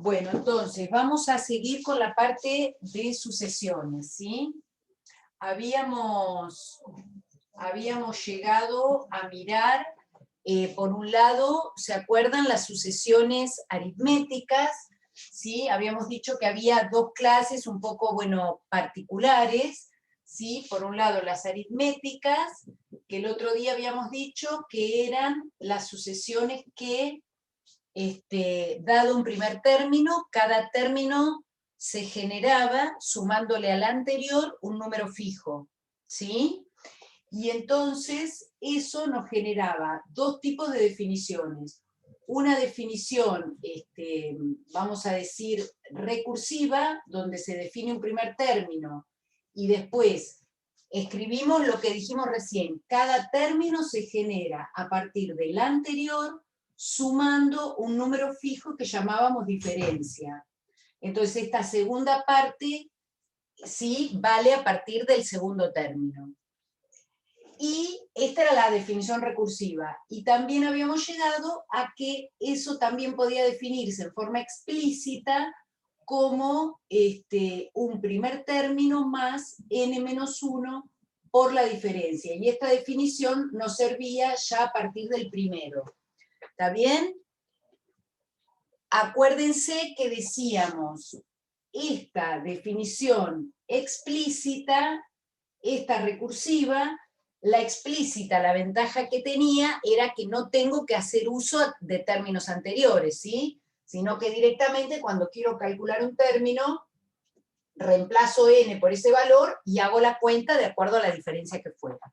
Bueno, entonces vamos a seguir con la parte de sucesiones, ¿sí? Habíamos llegado a mirar, por un lado, ¿se acuerdan las sucesiones aritméticas? ¿Sí? Habíamos dicho que había dos clases un poco, bueno, particulares, ¿sí? Por un lado las aritméticas, que el otro día habíamos dicho que eran las sucesiones que, dado un primer término, cada término se generaba sumándole al anterior un número fijo, ¿sí? Y entonces eso nos generaba dos tipos de definiciones. Una definición, vamos a decir, recursiva, donde se define un primer término, y después escribimos lo que dijimos recién. Cada término se genera a partir del anterior, sumando un número fijo que llamábamos diferencia. Entonces esta segunda parte sí vale a partir del segundo término. Y esta era la definición recursiva. Y también habíamos llegado a que eso también podía definirse en forma explícita como un primer término más n-1 por la diferencia. Y esta definición nos servía ya a partir del primero. ¿Está bien? Acuérdense que decíamos, esta definición explícita, esta recursiva, la explícita, la ventaja que tenía era que no tengo que hacer uso de términos anteriores, ¿sí? Sino que directamente cuando quiero calcular un término, reemplazo n por ese valor y hago la cuenta de acuerdo a la diferencia que fuera.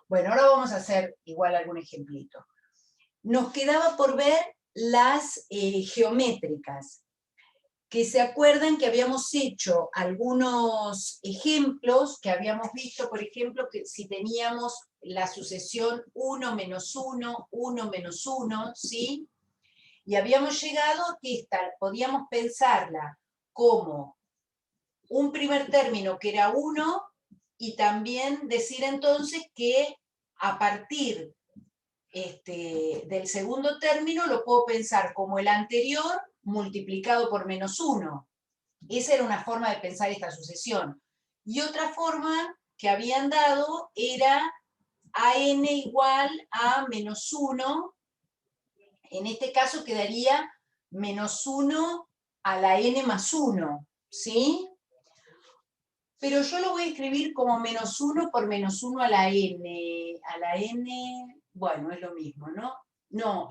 Bueno, ahora vamos a hacer igual algún ejemplito. Nos quedaba por ver las geométricas, que se acuerdan que habíamos hecho algunos ejemplos, que habíamos visto, por ejemplo, que si teníamos la sucesión 1 menos 1, 1 menos 1, ¿sí? Y habíamos llegado a que esta podíamos pensarla como un primer término que era 1, y también decir entonces que a partir del segundo término lo puedo pensar como el anterior multiplicado por menos 1. Esa era una forma de pensar esta sucesión. Y otra forma que habían dado era an igual a menos 1. En este caso quedaría menos 1 a la n más 1, ¿sí? Pero yo lo voy a escribir como menos 1 por menos 1 a la n. A la n, bueno, es lo mismo, ¿no? No,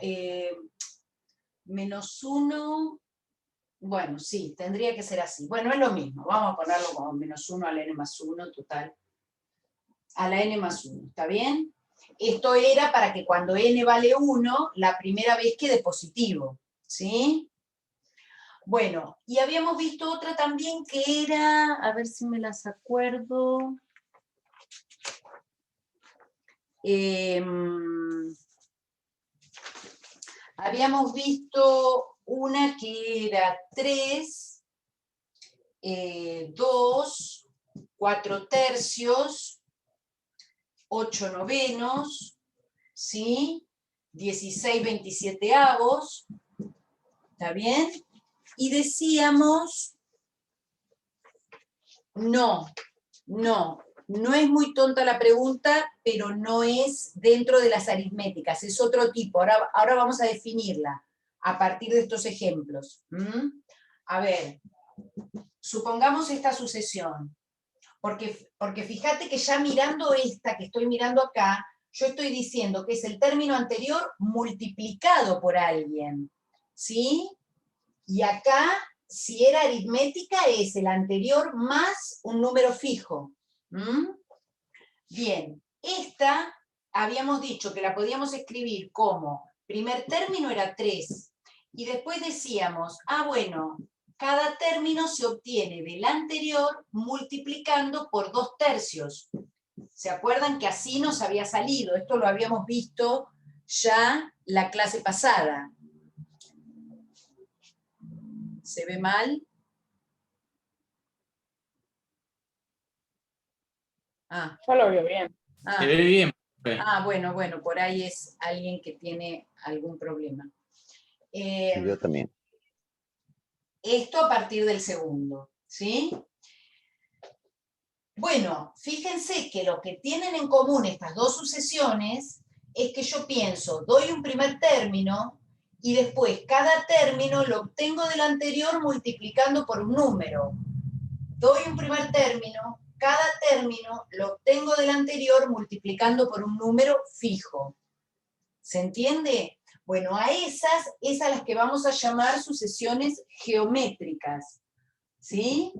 menos 1, bueno, sí, tendría que ser así. Bueno, es lo mismo, vamos a ponerlo como menos 1 a la n más 1, total. A la n más 1, ¿está bien? Esto era para que cuando n vale 1, la primera vez quede positivo, ¿sí? Bueno, y habíamos visto otra también que era, a ver si me las acuerdo. Habíamos visto una que era 3, 2, 4 tercios, 8 novenos, ¿sí? 16 27avos, ¿está bien? Y decíamos, no es muy tonta la pregunta, pero no es dentro de las aritméticas, es otro tipo. Ahora vamos a definirla a partir de estos ejemplos. A ver, supongamos esta sucesión, porque fíjate que ya mirando esta que estoy mirando acá, yo estoy diciendo que es el término anterior multiplicado por alguien, ¿sí? Y acá, si era aritmética, es el anterior más un número fijo. Bien, esta habíamos dicho que la podíamos escribir como, primer término era 3, y después decíamos, bueno, cada término se obtiene del anterior multiplicando por 2 tercios. ¿Se acuerdan que así nos había salido? Esto lo habíamos visto ya la clase pasada. ¿Se ve mal? Yo lo veo bien. Se ve bien. Bueno, por ahí es alguien que tiene algún problema. Sí, yo también. Esto a partir del segundo, ¿sí? Bueno, fíjense que lo que tienen en común estas dos sucesiones es que yo pienso, doy un primer término y después cada término lo obtengo del anterior multiplicando por un número. Doy un primer término, cada término lo obtengo del anterior multiplicando por un número fijo. ¿Se entiende? Bueno, a esas es a las que vamos a llamar sucesiones geométricas. ¿Sí?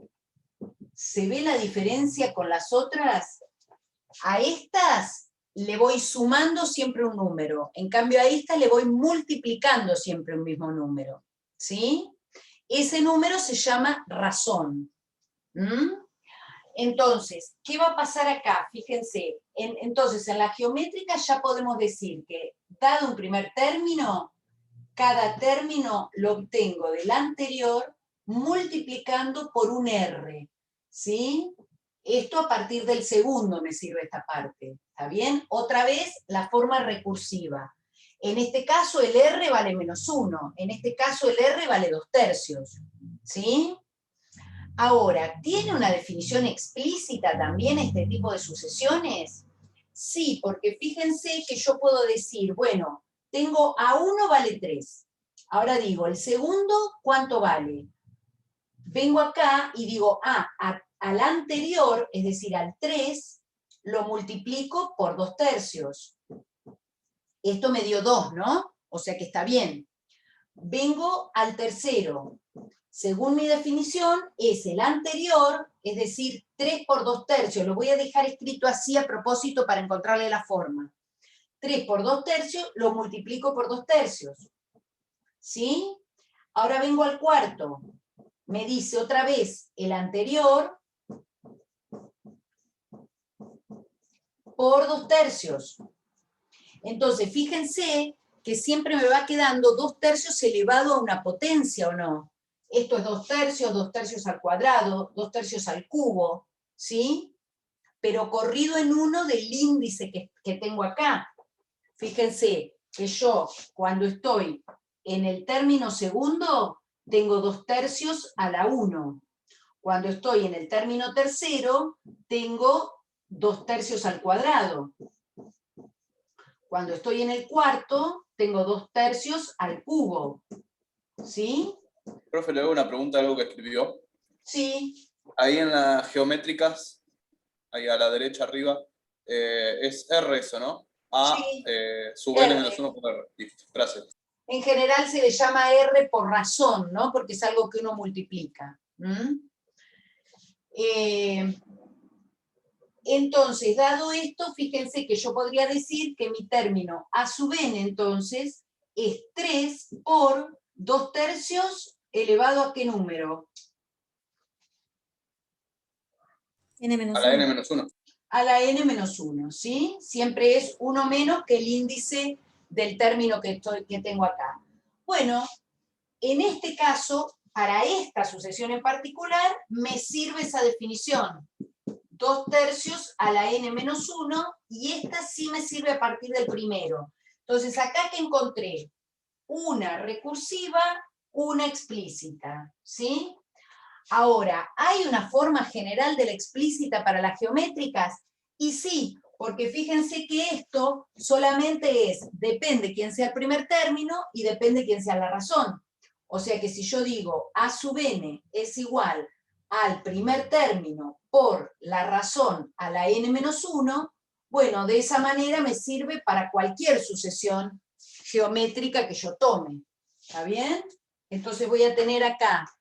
¿Se ve la diferencia con las otras? A estas le voy sumando siempre un número, en cambio a estas le voy multiplicando siempre un mismo número, ¿sí? Ese número se llama razón. Entonces, ¿qué va a pasar acá? Fíjense, entonces en la geométrica ya podemos decir que, dado un primer término, cada término lo obtengo del anterior multiplicando por un R, ¿sí? Esto a partir del segundo me sirve esta parte, ¿está bien? Otra vez, la forma recursiva. En este caso el R vale -1, en este caso el R vale 2/3, ¿sí? Ahora, ¿tiene una definición explícita también este tipo de sucesiones? Sí, porque fíjense que yo puedo decir, bueno, tengo A1 vale 3. Ahora digo, el segundo, ¿cuánto vale? Vengo acá y digo, al anterior, es decir, al 3, lo multiplico por 2/3. Esto me dio 2, ¿no? O sea que está bien. Vengo al tercero. Según mi definición, es el anterior, es decir, 3 por 2/3. Lo voy a dejar escrito así a propósito para encontrarle la forma. 3 por 2/3 lo multiplico por 2/3. ¿Sí? Ahora vengo al cuarto. Me dice otra vez el anterior por 2/3. Entonces, fíjense que siempre me va quedando 2/3 elevado a una potencia, ¿o no? Esto es 2/3, 2/3 al cuadrado, 2/3 al cubo, ¿sí? Pero corrido en uno del índice que tengo acá. Fíjense que yo, cuando estoy en el término segundo, tengo 2/3 a la 1. Cuando estoy en el término tercero, tengo 2/3 al cuadrado. Cuando estoy en el cuarto, tengo 2/3 al cubo. ¿Sí? Profe, le hago una pregunta, algo que escribió. Sí. Ahí en las geométricas, ahí a la derecha arriba, es R eso, ¿no? A Sí. sub n menos 1 por R. Listo, gracias. En general se le llama R por razón, ¿no? Porque es algo que uno multiplica. Entonces, dado esto, fíjense que yo podría decir que mi término A sub n, entonces, es 3 por 2/3 elevado ¿a qué número? A la n menos 1. A la n menos 1, ¿sí? Siempre es uno menos que el índice del término que tengo acá. Bueno, en este caso, para esta sucesión en particular, me sirve esa definición. 2/3 a la n menos 1, y esta sí me sirve a partir del primero. Entonces, acá que encontré una recursiva, una explícita, ¿sí? Ahora, ¿hay una forma general de la explícita para las geométricas? Y sí, porque fíjense que esto solamente depende quién sea el primer término y depende quién sea la razón. O sea que si yo digo A sub n es igual al primer término por la razón a la n menos 1, bueno, de esa manera me sirve para cualquier sucesión geométrica que yo tome. ¿Está bien? Entonces voy a tener acá,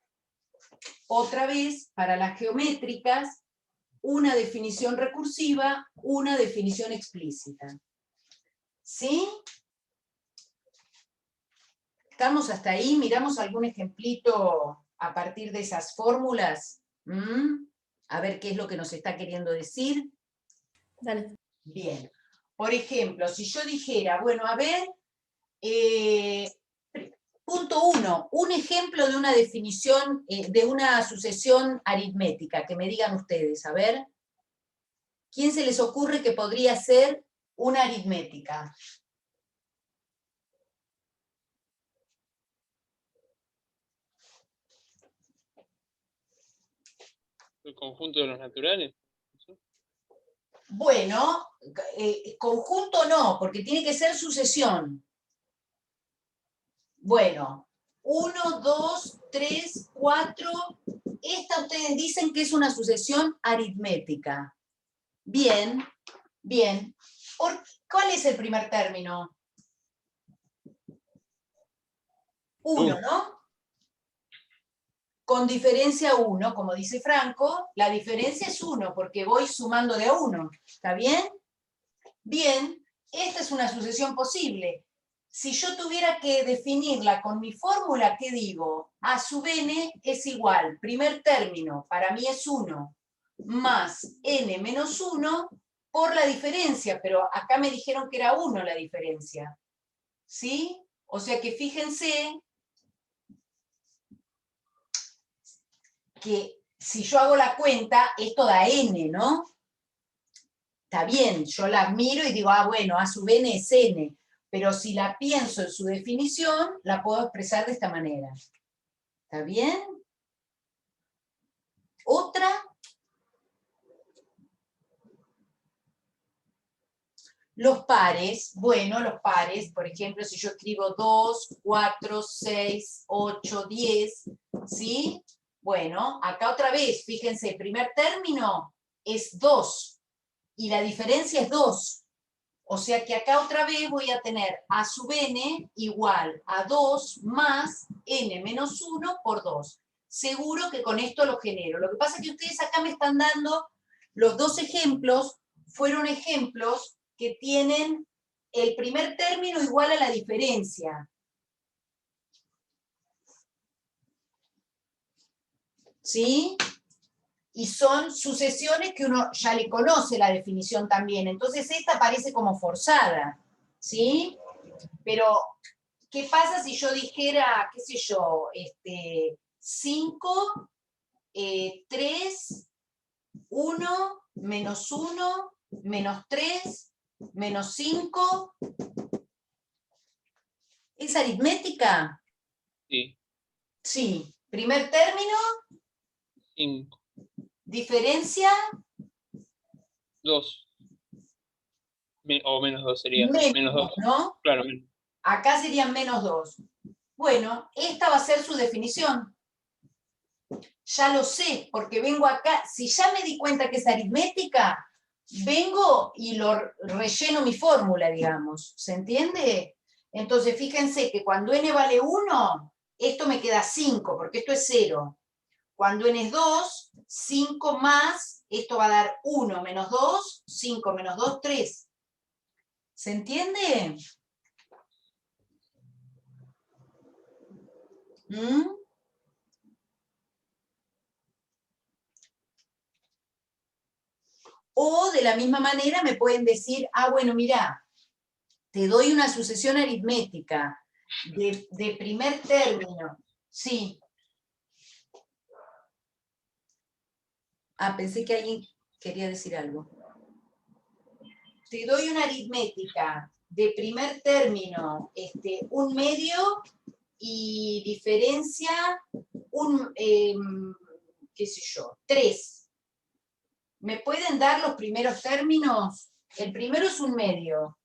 otra vez, para las geométricas, una definición recursiva, una definición explícita. ¿Sí? ¿Estamos hasta ahí? ¿Miramos algún ejemplito a partir de esas fórmulas? A ver qué es lo que nos está queriendo decir. Dale. Bien. Por ejemplo, si yo dijera, bueno, a ver, punto 1, un ejemplo de una definición, de una sucesión aritmética, que me digan ustedes, a ver. ¿Quién se les ocurre que podría ser una aritmética? ¿El conjunto de los naturales? Bueno, conjunto no, porque tiene que ser sucesión. Bueno, 1, 2, 3, 4. Esta ustedes dicen que es una sucesión aritmética. Bien, bien. ¿Cuál es el primer término? 1, ¿no? Con diferencia 1, como dice Franco, la diferencia es 1, porque voy sumando de a 1. ¿Está bien? Bien, esta es una sucesión posible. Si yo tuviera que definirla con mi fórmula, ¿qué digo? A sub n es igual, primer término, para mí es 1, más n menos 1 por la diferencia, pero acá me dijeron que era 1 la diferencia. ¿Sí? O sea que fíjense que si yo hago la cuenta, esto da n, ¿no? Está bien, yo la miro y digo, ah, bueno, a sub n es n, pero si la pienso en su definición, la puedo expresar de esta manera. ¿Está bien? ¿Otra? Los pares, bueno, los pares, por ejemplo, si yo escribo 2, 4, 6, 8, 10, ¿sí? Bueno, acá otra vez, fíjense, el primer término es 2, y la diferencia es 2. O sea que acá otra vez voy a tener a sub n igual a 2 más n menos 1 por 2. Seguro que con esto lo genero. Lo que pasa es que ustedes acá me están dando, los dos ejemplos, fueron ejemplos que tienen el primer término igual a la diferencia. ¿Sí? Y son sucesiones que uno ya le conoce la definición también, entonces esta parece como forzada, ¿sí? Pero, ¿qué pasa si yo dijera, qué sé yo, 5, 3, 1, menos 1, menos 3, menos 5? ¿Es aritmética? Sí. Sí. Primer término. 5. Diferencia. 2. O menos 2 sería. Menos 2, ¿no? Claro, menos. Acá serían menos 2. Bueno, esta va a ser su definición. Ya lo sé, porque vengo acá, si ya me di cuenta que es aritmética, vengo y lo relleno mi fórmula, digamos. ¿Se entiende? Entonces, fíjense que cuando n vale 1, esto me queda 5, porque esto es 0. Cuando n es 2, 5 más, esto va a dar 1 menos 2, 5 menos 2, 3. ¿Se entiende? ¿Mm? O de la misma manera me pueden decir, ah, bueno, mira, te doy una sucesión aritmética de primer término. Sí. Ah, pensé que alguien quería decir algo. Te doy una aritmética de primer término, 1/2 y diferencia, qué sé yo, 3. ¿Me pueden dar los primeros términos? El primero es 1/2.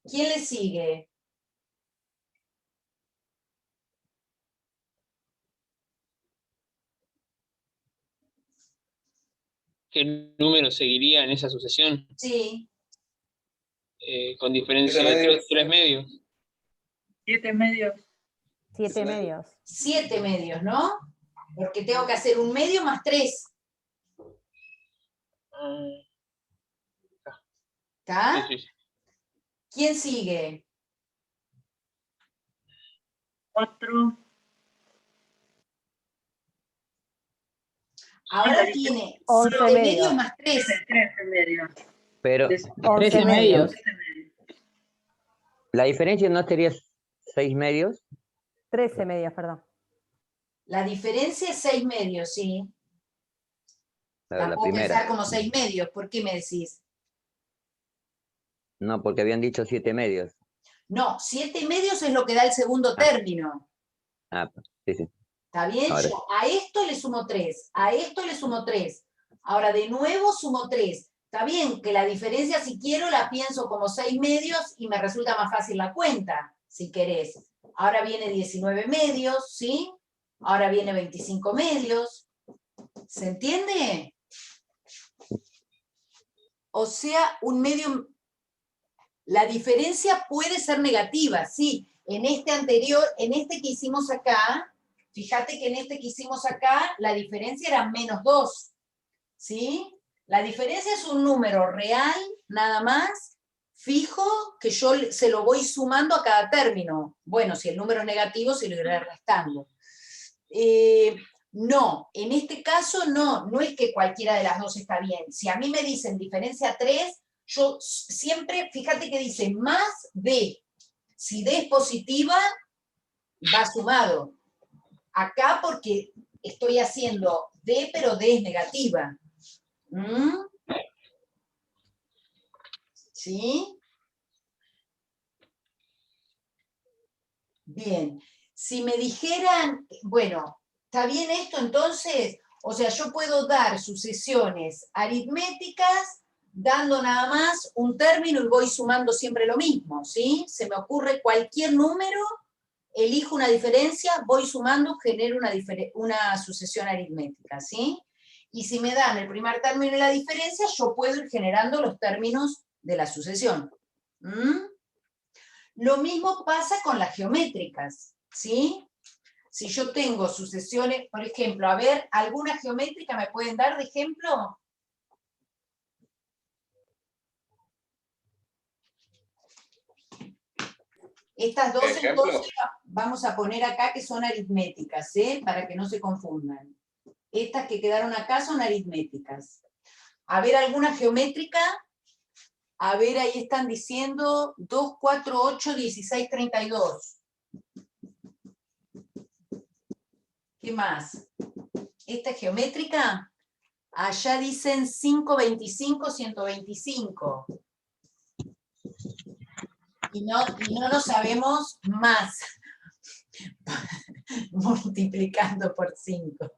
¿Quién le sigue? ¿Qué número seguiría en esa sucesión? Sí. Con diferencia de 3 medios. 7 medios. 7 medios. 7 medios, ¿no? Porque tengo que hacer 1/2 más 3. ¿Está? Sí, sí. ¿Quién sigue? 4. Ahora tiene 11 7 medios medios. más 3. 13 medios. Pero 11 medios. la diferencia no sería 6 medios. 13 medios, perdón. La diferencia es 6 medios, sí. La La puedo primera. pensar como 6 medios. ¿Por qué me decís? No, porque habían dicho 7 medios. No, 7 medios es lo que da el segundo término. Ah, sí, sí. ¿Está bien? Ahora Yo a esto le sumo 3, a esto le sumo 3. Ahora de nuevo sumo 3. Está bien que la diferencia, si quiero, la pienso como 6 medios y me resulta más fácil la cuenta, si querés. Ahora viene 19 medios, ¿sí? Ahora viene 25 medios. ¿Se entiende? O sea, un medio... La diferencia puede ser negativa, sí. En este anterior, en este que hicimos acá, fíjate que en este que hicimos acá, la diferencia era -2, ¿sí? La diferencia es un número real, nada más, fijo, que yo se lo voy sumando a cada término. Bueno, si el número es negativo, se lo iré restando. No, en este caso no es que cualquiera de las dos está bien. Si a mí me dicen diferencia 3, yo siempre, fíjate que dice más D. Si D es positiva, va sumado. Acá porque estoy haciendo D, pero D es negativa. ¿Sí? Bien. Si me dijeran, bueno, ¿está bien esto entonces? O sea, yo puedo dar sucesiones aritméticas dando nada más un término y voy sumando siempre lo mismo, ¿sí? Se me ocurre cualquier número, elijo una diferencia, voy sumando, genero una sucesión aritmética, ¿sí? Y si me dan el primer término y la diferencia, yo puedo ir generando los términos de la sucesión. Lo mismo pasa con las geométricas, ¿sí? Si yo tengo sucesiones, por ejemplo, a ver, ¿alguna geométrica me pueden dar de ejemplo? Estas dos, entonces, vamos a poner acá que son aritméticas, para que no se confundan. Estas que quedaron acá son aritméticas. A ver, ¿alguna geométrica? A ver, ahí están diciendo 2, 4, 8, 16, 32. ¿Qué más? ¿Esta es geométrica? Allá dicen 5, 25, 125. Y no lo sabemos más, multiplicando por 5.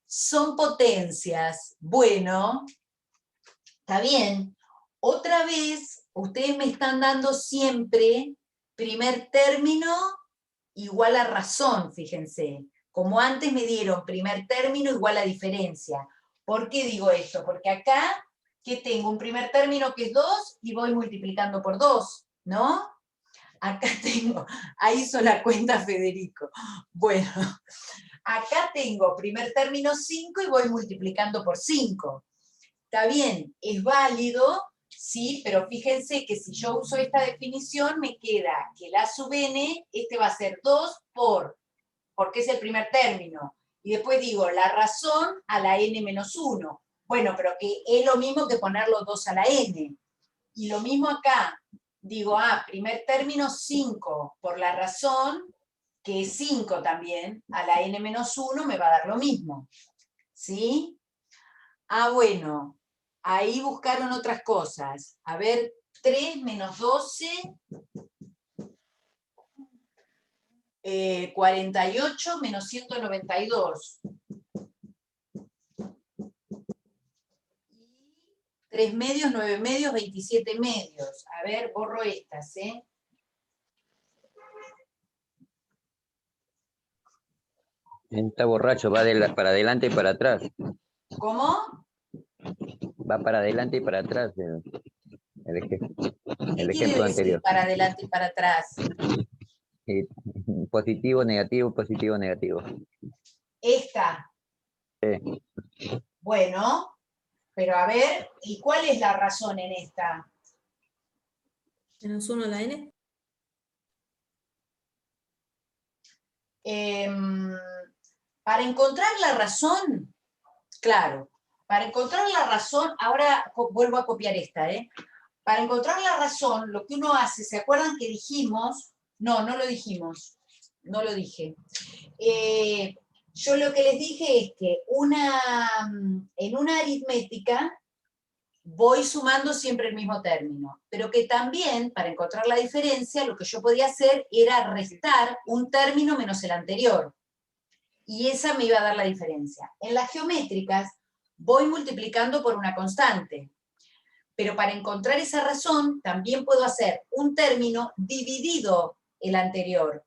Son potencias. Bueno, está bien. Otra vez, ustedes me están dando siempre primer término igual a razón, fíjense. Como antes me dieron primer término igual a diferencia. ¿Por qué digo esto? Porque acá, ¿qué tengo? Un primer término que es 2 y voy multiplicando por 2, ¿no? Acá tengo, ahí hizo la cuenta Federico. Bueno, acá tengo primer término 5 y voy multiplicando por 5. Está bien, es válido, sí, pero fíjense que si yo uso esta definición, me queda que la sub n, este va a ser 2 porque es el primer término. Y después digo, la razón a la n menos 1. Bueno, pero que es lo mismo que ponerlo 2 a la n. Y lo mismo acá. Digo, primer término 5 por la razón, que es 5 también, a la n menos 1 me va a dar lo mismo. ¿Sí? Bueno, ahí buscaron otras cosas. A ver, 3 menos 12, 48 menos 192. 3 medios, 9 medios, 27 medios. A ver, borro estas, Está borracho, va para adelante y para atrás. ¿Cómo? Va para adelante y para atrás el ¿Qué quiere ejemplo decir anterior. para adelante y para atrás? Positivo, negativo, positivo, negativo. Esta. Sí. Bueno, pero a ver, ¿y cuál es la razón en esta? Menos 1 la n. Para encontrar la razón, claro, para encontrar la razón, ahora vuelvo a copiar esta, Para encontrar la razón, lo que uno hace, ¿se acuerdan que dijimos? No lo dijimos, no lo dije. Yo lo que les dije es que en una aritmética voy sumando siempre el mismo término, pero que también, para encontrar la diferencia, lo que yo podía hacer era restar un término menos el anterior. y esa me iba a dar la diferencia. En las geométricas voy multiplicando por una constante, pero para encontrar esa razón también puedo hacer un término dividido el anterior,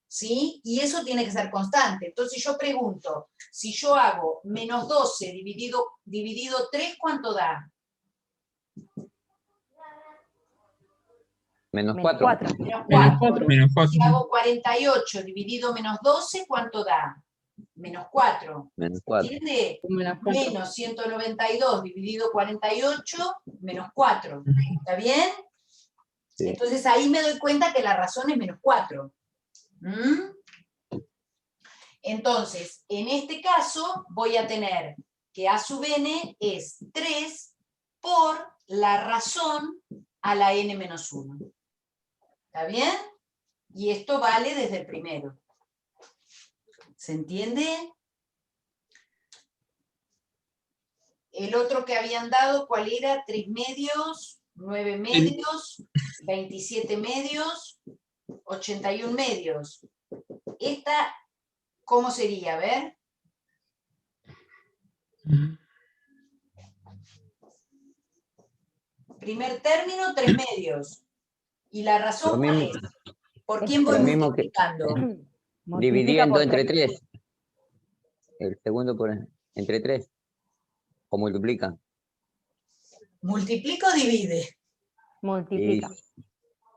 ¿sí? Y eso tiene que ser constante. Entonces yo pregunto, si yo hago menos 12 dividido 3, ¿cuánto da? Menos Menos 4. 4. Menos Menos 4. 4, menos 4. Si hago 48 dividido menos 12, ¿cuánto da? Menos 4. Menos 4. ¿Entiende? Menos 4. Menos 192 dividido 48, menos 4. ¿Está bien? Sí. Entonces ahí me doy cuenta que la razón es menos 4. ¿Mm? Entonces, en este caso voy a tener que a sub n es 3 por la razón a la n menos 1. ¿Está bien? Y esto vale desde el primero. ¿Se entiende? El otro que habían dado, ¿cuál era? 3 medios, 9 medios, 27 medios, 81 medios. Esta, ¿cómo sería? A ver. Primer término, 3 medios. ¿Y la razón Lo cuál mismo- es? ¿Por quién voy Lo mismo que multiplicando? dividiendo por entre 3. 3. El segundo entre 3. O multiplica. ¿Multiplica o divide? Multiplica.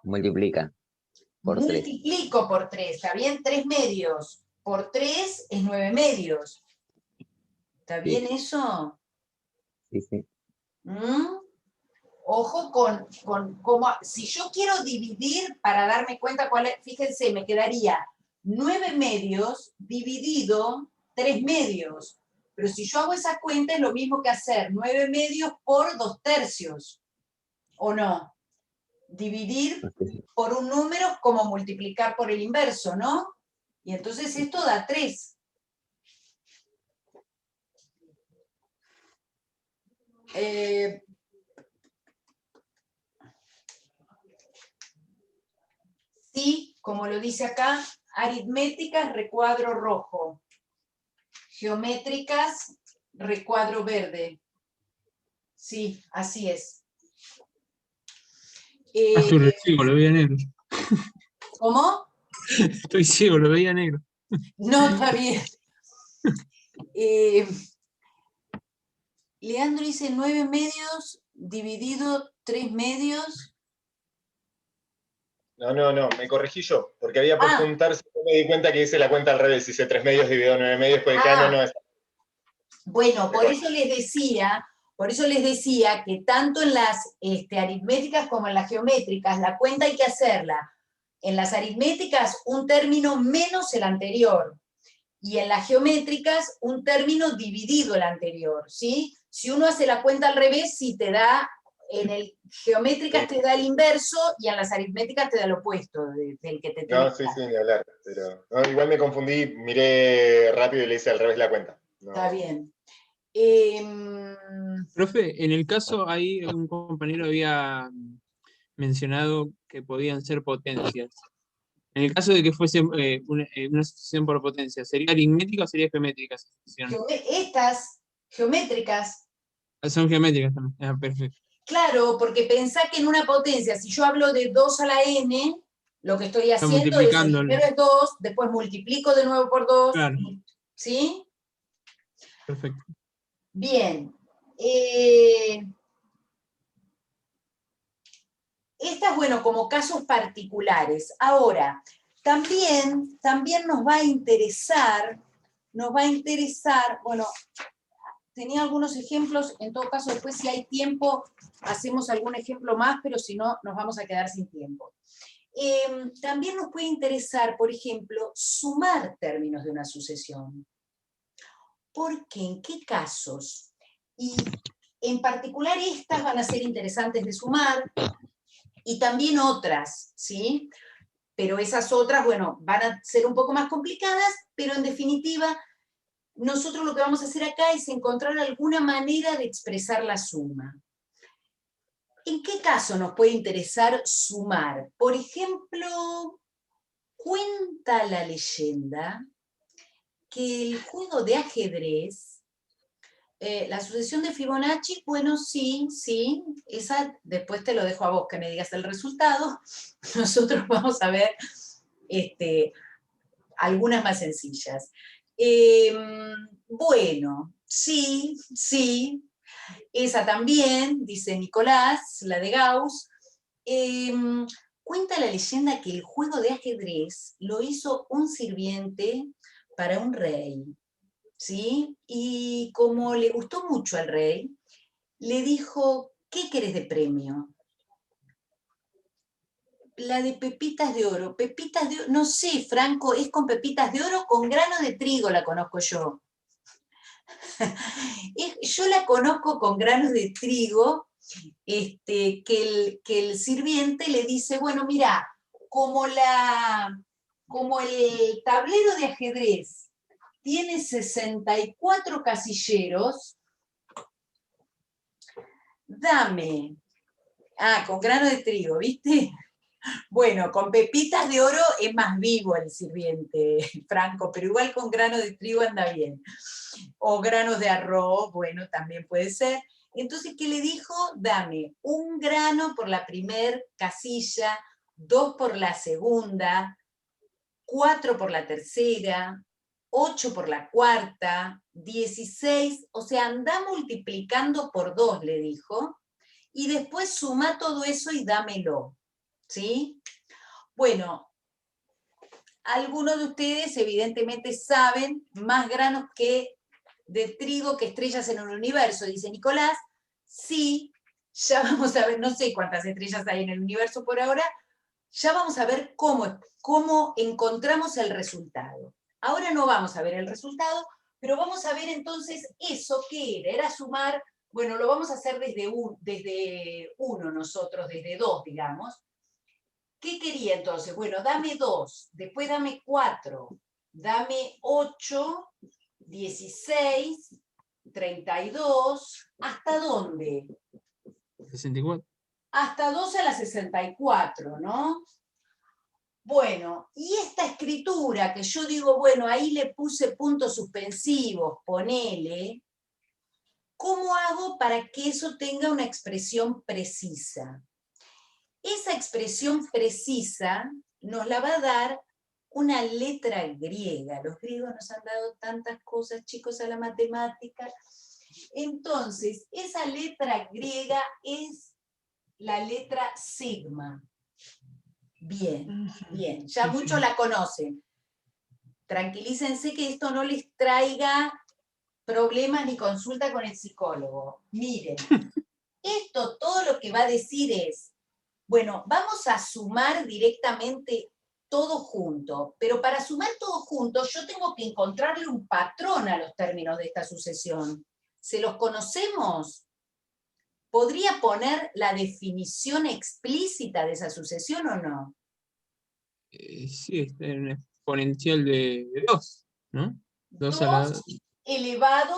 Y multiplica por 3. Multiplico por 3, ¿está bien? 3 medios por 3 es 9 medios. ¿Está bien eso? Sí, sí. ¿Mm? Ojo con cómo, si yo quiero dividir para darme cuenta cuál es, fíjense, me quedaría 9 medios dividido 3 medios. Pero si yo hago esa cuenta es lo mismo que hacer 9 medios por 2 tercios. ¿O no? Dividir por un número es como multiplicar por el inverso, ¿no? Y entonces esto da 3. Sí, como lo dice acá, aritméticas, recuadro rojo. Geométricas, recuadro verde. Sí, así es. Estoy ciego, lo veía negro. ¿Cómo? Estoy ciego, lo veía negro. No, está bien. Leandro dice 9 medios dividido 3 medios. No, me corregí yo, porque había puesto Ah. un tercio y me di cuenta que hice la cuenta al revés, hice 3 medios dividido 9 medios, después dije, no, es... Bueno, por eso les decía que tanto en las aritméticas como en las geométricas, la cuenta hay que hacerla. En las aritméticas, un término menos el anterior. Y en las geométricas, un término dividido el anterior, ¿sí? Si uno hace la cuenta al revés, sí te da, en el geométricas te da el inverso, y en las aritméticas te da el opuesto del que te tiene No, sí, ni hablar, pero no, igual me confundí, miré rápido y le hice al revés la cuenta. No. Está bien. Profe, en el caso ahí un compañero había mencionado que podían ser potencias. En el caso de que fuese una sucesión por potencia, ¿sería aritmética o sería geométrica esa sucesión? Estas geométricas. Son geométricas también. Ah, perfecto. Claro, porque pensá que en una potencia, si yo hablo de 2 a la n, lo que estoy Está haciendo es, multiplicando. primero es 2, después multiplico de nuevo por 2, Claro. ¿sí? Perfecto. Bien. Estas, bueno, como casos particulares. Ahora, también nos va a interesar, bueno, tenía algunos ejemplos, en todo caso, después si hay tiempo, hacemos algún ejemplo más, pero si no, nos vamos a quedar sin tiempo. También nos puede interesar, por ejemplo, sumar términos de una sucesión. ¿Por qué? ¿En qué casos? Y en particular estas van a ser interesantes de sumar, y también otras, ¿sí? Pero esas otras, bueno, van a ser un poco más complicadas, pero en definitiva, nosotros lo que vamos a hacer acá es encontrar alguna manera de expresar la suma. ¿En qué caso nos puede interesar sumar? Por ejemplo, cuenta la leyenda que el juego de ajedrez, la sucesión de Fibonacci, bueno, sí, esa después te lo dejo a vos que me digas el resultado. Nosotros vamos a ver algunas más sencillas. Bueno, sí, esa también, dice Nicolás, la de Gauss. Cuenta la leyenda que el juego de ajedrez lo hizo un sirviente para un rey, ¿sí? Y como le gustó mucho al rey, le dijo, ¿qué querés de premio? La de pepitas de oro. Pepitas de oro, no sé, Franco, ¿es con pepitas de oro? Con granos de trigo la conozco yo. Yo la conozco con granos de trigo, que el sirviente le dice, bueno, mira, como el tablero de ajedrez tiene 64 casilleros, dame, con grano de trigo, ¿viste? Bueno, con pepitas de oro es más vivo el sirviente, Franco, pero igual con grano de trigo anda bien. O granos de arroz, bueno, también puede ser. Entonces, ¿qué le dijo? Dame un grano por la primer casilla, 2 por la segunda, 4 por la tercera, 8 por la cuarta, 16, o sea, anda multiplicando por 2, le dijo, y después suma todo eso y dámelo, ¿sí? Bueno, algunos de ustedes evidentemente saben más granos de trigo que estrellas en el universo, dice Nicolás. Sí, ya vamos a ver, no sé cuántas estrellas hay en el universo por ahora, ya vamos a ver cómo encontramos el resultado. Ahora no vamos a ver el resultado, pero vamos a ver entonces eso que era sumar, bueno, lo vamos a hacer desde uno nosotros, desde 2, digamos. ¿Qué quería entonces? Bueno, dame 2, después dame 4, dame 8, 16, 32, ¿hasta dónde? 64. Hasta 2 a la 64, ¿no? Bueno, y esta escritura que yo digo, bueno, ahí le puse puntos suspensivos, ponele, ¿cómo hago para que eso tenga una expresión precisa? Esa expresión precisa nos la va a dar una letra griega. Los griegos nos han dado tantas cosas, chicos, a la matemática. Entonces, esa letra griega es la letra sigma. Bien, bien, ya muchos la conocen. Tranquilícense que esto no les traiga problemas ni consulta con el psicólogo. Miren, esto todo lo que va a decir es, bueno, vamos a sumar directamente todo junto, pero para sumar todo junto yo tengo que encontrarle un patrón a los términos de esta sucesión. ¿Se los conocemos? ¿Podría poner la definición explícita de esa sucesión o no? Sí, es un exponencial de 2, ¿no? 2 a la 2 elevado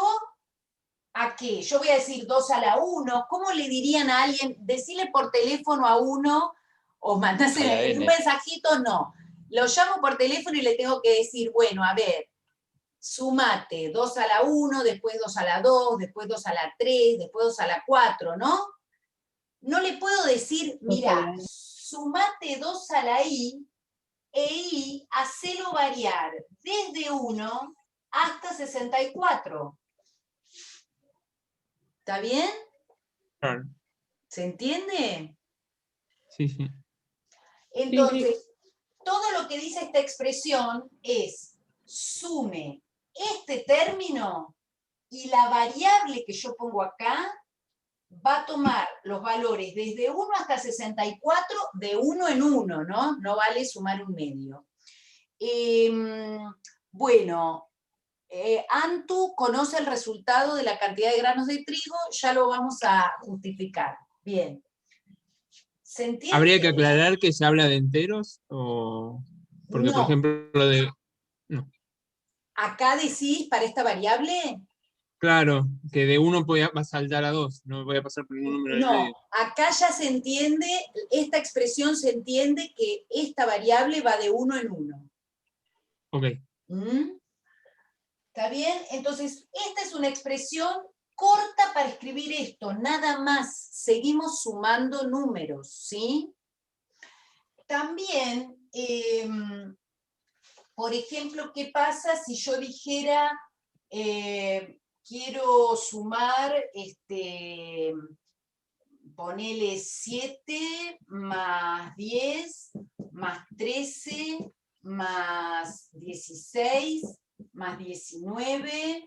¿a qué? Yo voy a decir 2 a la 1. ¿Cómo le dirían a alguien? Decirle por teléfono a uno o mandarse un mensajito, no. Lo llamo por teléfono y le tengo que decir, bueno, a ver, sumate 2 a la 1, después 2 a la 2, después 2 a la 3, después 2 a la 4, ¿no? No le puedo decir, mira, sumate 2 a la i, e i, hacelo variar desde 1 hasta 64. ¿Está bien? Claro. ¿Se entiende? Sí, sí. Entonces, todo lo que dice esta expresión es sume este término y la variable que yo pongo acá va a tomar los valores desde 1 hasta 64 de 1 en 1, ¿no? No vale sumar un medio. Bueno, Antu conoce el resultado de la cantidad de granos de trigo, ya lo vamos a justificar. Bien. ¿Se entiende? ¿Habría que aclarar que se habla de enteros? O... Porque, No. por ejemplo, lo de... No. ¿Acá decís para esta variable? Claro, que de 1 va a saltar a 2, no voy a pasar por ningún número del No, medio. acá ya se entiende, esta expresión se entiende que esta variable va de 1 en 1. Ok. ¿Mm? ¿Está bien? Entonces, esta es una expresión corta para escribir esto, nada más. Seguimos sumando números, ¿sí? También, por ejemplo, ¿qué pasa si yo dijera, quiero sumar, ponele 7 más 10 más 13 más 16 más 19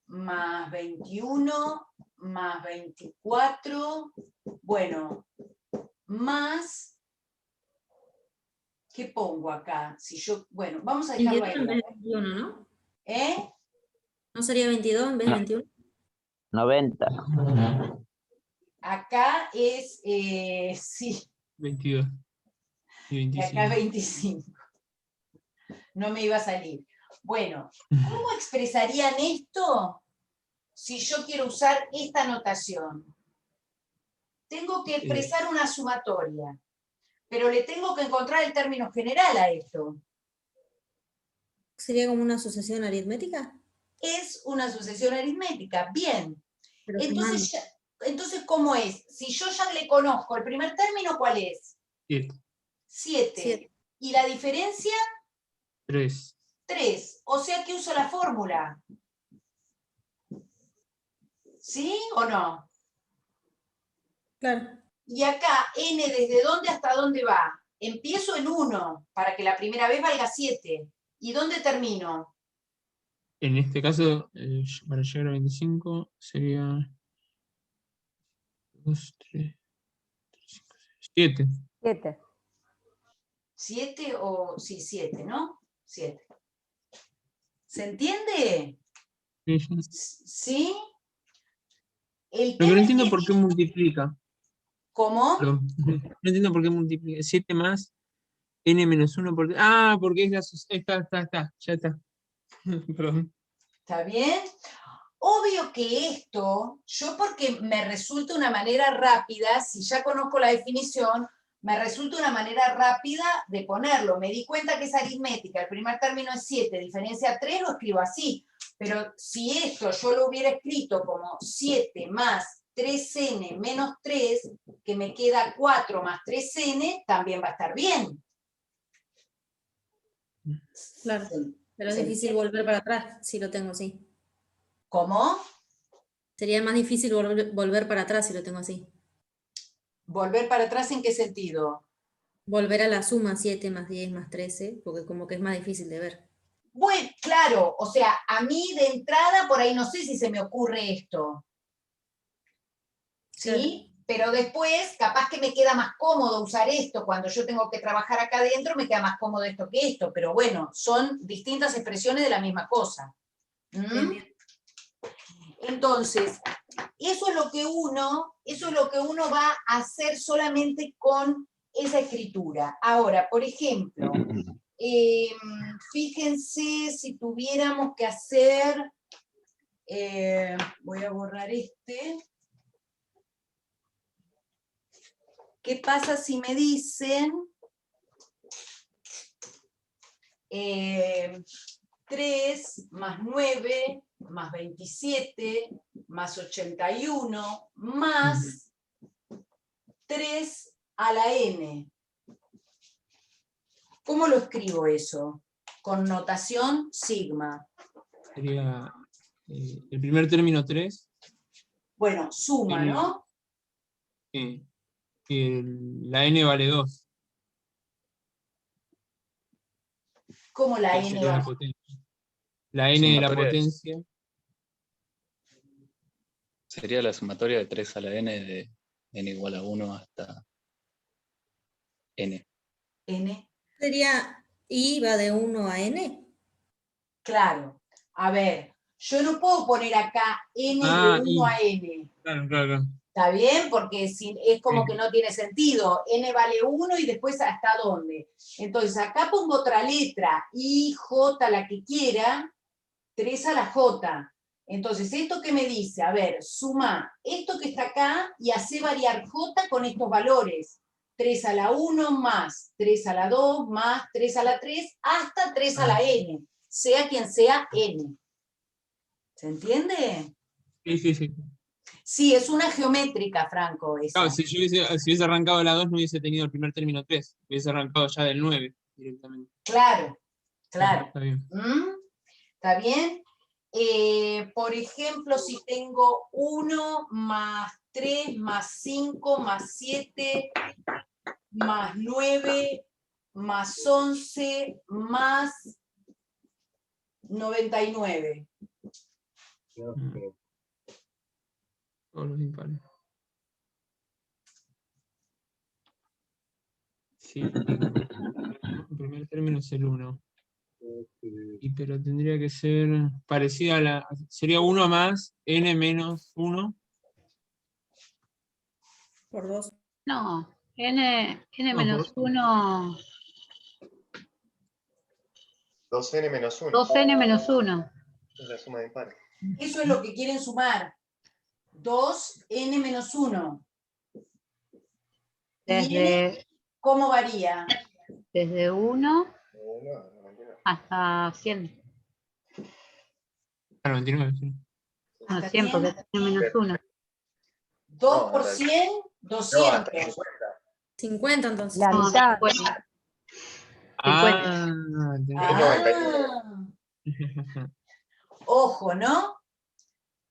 más 21 más 24, bueno, más, ¿qué pongo acá? Si yo, bueno, vamos a dejarlo 22 en vez ahí. de 21, ¿no? ¿Eh? ¿No sería 22 en vez de 21? 90. Acá es, sí, 22 y y acá 25. 25. No me iba a salir. Bueno, ¿cómo expresarían esto si yo quiero usar esta notación? Tengo que expresar una sumatoria, pero le tengo que encontrar el término general a esto. ¿Sería como una sucesión aritmética? Es una sucesión aritmética, bien. Pero Entonces, entonces, ¿cómo es? Si yo ya le conozco el primer término, ¿cuál es? 7. 7. Siete. ¿Y la diferencia? 3. 3. O sea que uso la fórmula. ¿Sí o no? Claro. Y acá, n, ¿desde dónde hasta dónde va? Empiezo en 1, para que la primera vez valga 7. ¿Y dónde termino? En este caso, para llegar a 25 sería 2, 3, 5, 7. 7. 7 o... sí, 7, ¿no? 7. ¿Se entiende? ¿Sí? El Lo que tema no es entiendo que... por qué multiplica. ¿Cómo? Perdón. No entiendo por qué multiplica. 7 más n menos 1 por... Ah, porque es la... Está, ya está. Perdón. ¿Está bien? Obvio que esto, yo porque me resulta una manera rápida, si ya conozco la definición, me resulta una manera rápida de ponerlo. Me di cuenta que es aritmética, el primer término es 7, diferencia 3, lo escribo así. Pero si esto yo lo hubiera escrito como 7 más 3n menos 3, que me queda 4 más 3n, también va a estar bien. Claro. Pero es ¿Se difícil entiende? volver para atrás si lo tengo así. ¿Cómo? Sería más difícil volver para atrás si lo tengo así. ¿Volver para atrás en qué sentido? Volver a la suma 7 más 10 más 13, porque como que es más difícil de ver. Bueno, claro, o sea, a mí de entrada por ahí no sé si se me ocurre esto. ¿Sí? Pero después, capaz que me queda más cómodo usar esto, cuando yo tengo que trabajar acá adentro, me queda más cómodo esto que esto, pero bueno, son distintas expresiones de la misma cosa. ¿Mm? Entonces, eso es lo que uno va a hacer solamente con esa escritura. Ahora, por ejemplo, fíjense si tuviéramos que hacer, voy a borrar este. ¿Qué pasa si me dicen 3 más 9 más 27 más 81 más 3 a la n? ¿Cómo lo escribo eso? Con notación sigma. Sería el primer término 3. Bueno, suma, ¿no? Y la n vale 2. ¿Cómo la que n sería va? la potencia. La n de la Sumatoria potencia. Sería la sumatoria de 3 a la n de n igual a 1 hasta n. N. Sería I va de 1 a n. Claro. A ver, yo no puedo poner acá n de 1 a n. Claro, claro. ¿Está bien? Porque es como que no tiene sentido. N vale 1 y después hasta dónde. Entonces acá pongo otra letra, I, J, la que quiera, 3 a la J. Entonces, ¿esto qué me dice? A ver, suma esto que está acá y hace variar J con estos valores. 3 a la 1 más 3 a la 2 más 3 a la 3 hasta 3 a la N. Sea quien sea N. ¿Se entiende? Sí, sí, sí. Sí, es una geométrica, Franco, esa. Claro, si hubiese arrancado de la 2, no hubiese tenido el primer término 3. Hubiese arrancado ya del 9 directamente. Claro, claro. Está bien. ¿Está bien? Por ejemplo, si tengo 1 más 3 más 5 más 7 más 9 más 11 más 99. Todos los impares. Sí, el primer término es el 1. Pero tendría que ser parecida a la... Sería 1 más n menos 1. Por 2. No, n No, menos 1, 2n menos 1. 2n menos 1. Es la suma de impares. Eso es lo que quieren sumar. 2n menos 1. Desde, ¿Cómo varía? desde 1 1 hasta 100. A 99, sí. No, ¿Hasta 100 porque 100? es n menos 1. 2 por 100, 200. 50 entonces. La No, mitad. 50. Ah, Ojo, ¿no?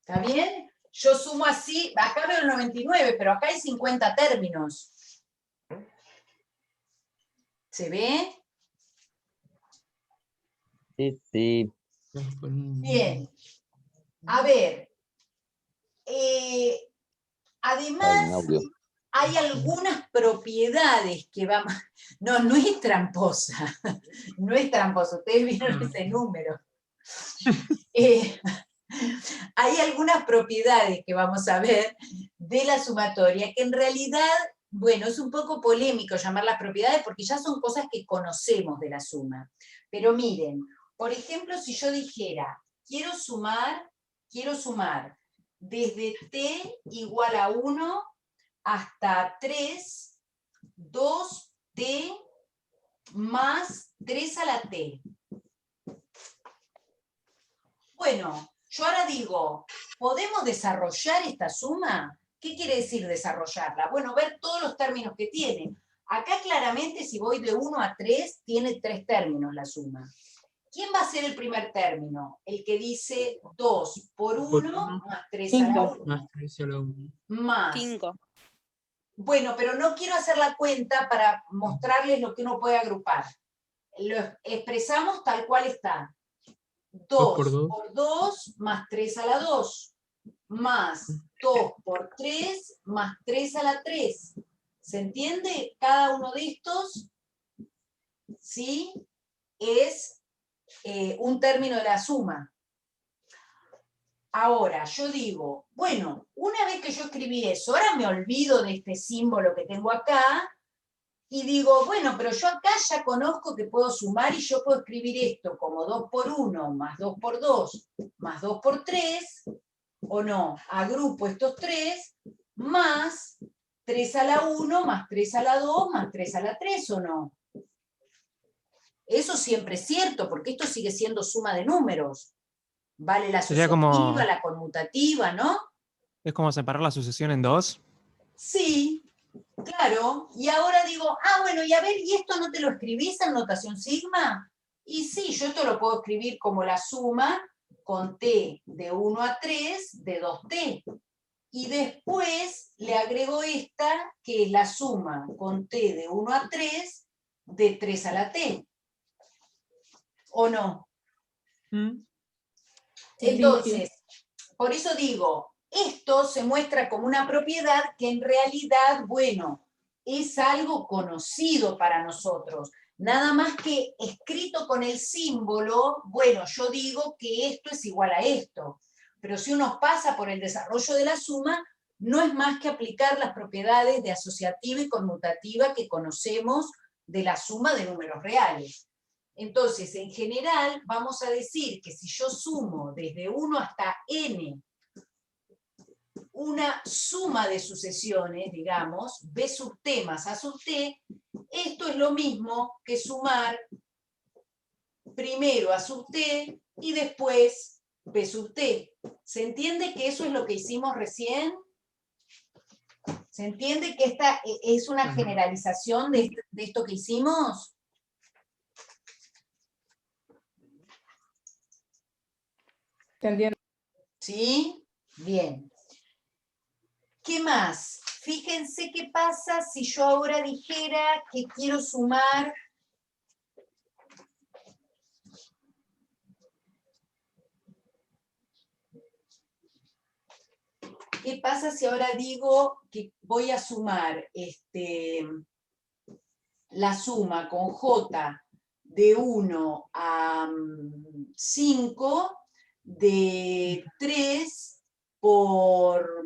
¿Está bien? Yo sumo así, acá veo el 99, pero acá hay 50 términos. ¿Se ve? Sí, sí. Bien. A ver. Además, audio. hay algunas propiedades que vamos... No, no es tramposa. No es tramposa. Ustedes vieron ese número. Hay algunas propiedades que vamos a ver de la sumatoria que en realidad, bueno, es un poco polémico llamarlas propiedades porque ya son cosas que conocemos de la suma. Pero miren, por ejemplo, si yo dijera, quiero sumar desde t igual a 1 hasta 3, 2t más 3 a la t. Bueno, yo ahora digo, ¿podemos desarrollar esta suma? ¿Qué quiere decir desarrollarla? Bueno, ver todos los términos que tiene. Acá claramente si voy de 1 a 3, tiene 3 términos la suma. ¿Quién va a ser el primer término? El que dice 2 por 1 más 3 a la 1. Más 3 a la 1. Más. 5. Bueno, pero no quiero hacer la cuenta para mostrarles lo que uno puede agrupar. Lo expresamos tal cual está. 2 por 2 más 3 a la 2. Más 2 por 3 más 3 a la 3. ¿Se entiende? Cada uno de estos, ¿sí? Es un término de la suma. Ahora, yo digo, bueno, una vez que yo escribí eso, ahora me olvido de este símbolo que tengo acá, y digo, bueno, pero yo acá ya conozco que puedo sumar y yo puedo escribir esto como 2 por 1 más 2 por 2 más 2 por 3, o no, agrupo estos 3 más 3 a la 1 más 3 a la 2 más 3 a la 3, ¿o no? Eso siempre es cierto, porque esto sigue siendo suma de números. Vale la Sería asociativa, como... la conmutativa, ¿no? ¿Es como separar la sucesión en dos? Sí, claro. Y ahora digo, bueno, y a ver, ¿y esto no te lo escribís en notación sigma? Y sí, yo esto lo puedo escribir como la suma con t de 1 a 3 de 2t. Y después le agrego esta, que es la suma con t de 1 a 3 de 3 a la t. ¿O no? Entonces, por eso digo, esto se muestra como una propiedad que en realidad, bueno, es algo conocido para nosotros. Nada más que escrito con el símbolo, bueno, yo digo que esto es igual a esto. Pero si uno pasa por el desarrollo de la suma, no es más que aplicar las propiedades de asociativa y conmutativa que conocemos de la suma de números reales. Entonces, en general, vamos a decir que si yo sumo desde 1 hasta n una suma de sucesiones, digamos, b sub t más a sub t, esto es lo mismo que sumar primero a sub t y después P sub T. ¿Se entiende que eso es lo que hicimos recién? ¿Se entiende que esta es una generalización de esto que hicimos? ¿Se entiende? ¿Sí? Bien. ¿Qué más? Fíjense qué pasa si yo ahora dijera que quiero sumar ¿qué pasa si ahora digo que voy a sumar la suma con J de 1 a 5 de 3 por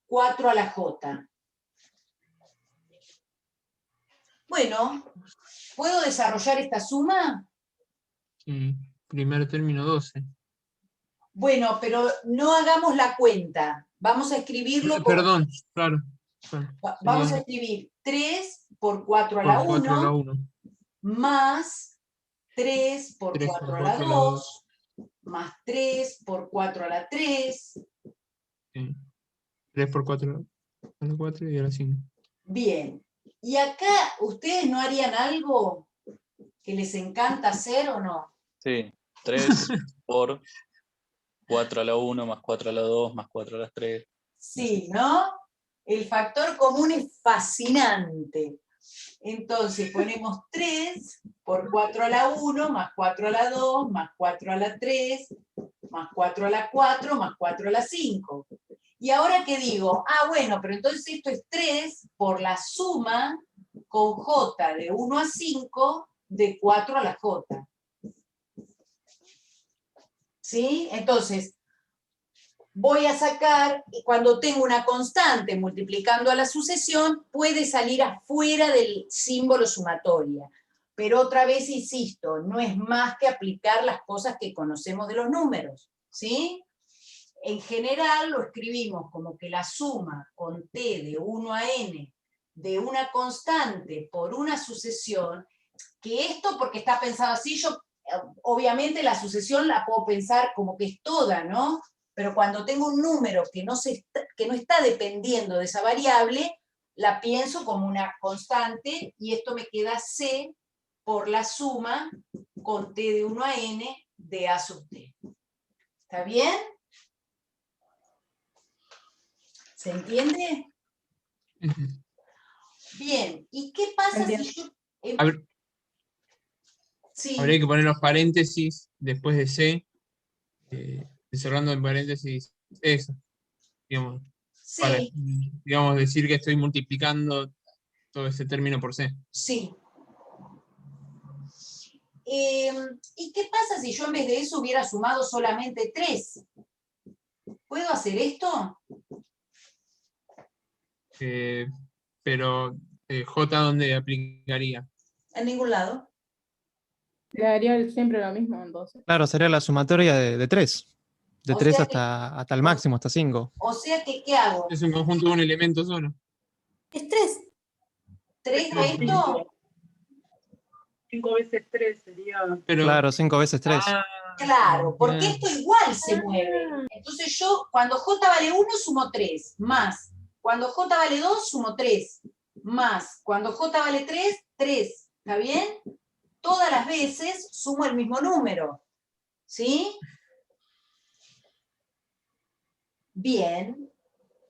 4 a la J? Bueno, ¿puedo desarrollar esta suma? Sí, primer término 12. Bueno, pero no hagamos la cuenta. Vamos a escribirlo como... Perdón, claro. Vamos a Sería escribir 3 por 4 a por la 4 a la 1, 1. más 3 por 3 4 por a la 4 a la 2, más 3 por 4 a la 3. Sí. 3 por 4 a la 4 y a la 5. Bien. ¿Y acá ustedes no harían algo que les encanta hacer o no? Sí, 3 por 4 a la 1, más 4 a la 2, más 4 a las 3. Sí, ¿no? El factor común es fascinante. Entonces ponemos 3 por 4 a la 1, más 4 a la 2, más 4 a la 3, más 4 a la 4, más 4 a la 5. Y ahora que digo, bueno, pero entonces esto es 3 por la suma con J de 1 a 5 de 4 a la J. ¿Sí? Entonces, voy a sacar, cuando tengo una constante multiplicando a la sucesión, puede salir afuera del símbolo sumatoria. Pero otra vez insisto, no es más que aplicar las cosas que conocemos de los números, ¿sí? En general lo escribimos como que la suma con t de 1 a n de una constante por una sucesión, que esto porque está pensado así, yo obviamente la sucesión la puedo pensar como que es toda, ¿no? Pero cuando tengo un número que no está dependiendo de esa variable, la pienso como una constante y esto me queda c por la suma con t de 1 a n de a sub t. ¿Está bien? ¿Se entiende? Bien, ¿y qué pasa si yo... Sí. Habría que poner los paréntesis después de C, cerrando en paréntesis eso, digamos, Sí. para, digamos, decir que estoy multiplicando todo ese término por C. Sí. ¿Y qué pasa si yo en vez de eso hubiera sumado solamente 3? ¿Puedo hacer esto? Pero J, ¿dónde aplicaría? En ningún lado. Le daría siempre lo mismo, entonces. Claro, sería la sumatoria de 3. De O 3 sea que- hasta el máximo, hasta 5. O sea que, ¿qué hago? Es un conjunto de un elemento solo. Es 3. ¿3 a esto? 5 veces 3 sería... Pero, Claro, 5 veces 3. Claro, porque esto igual se mueve. Entonces yo, cuando J vale 1, sumo 3, más. Cuando J vale 2, sumo 3, más. Cuando J vale 3, 3. ¿Está bien? Todas las veces sumo el mismo número. ¿Sí? Bien.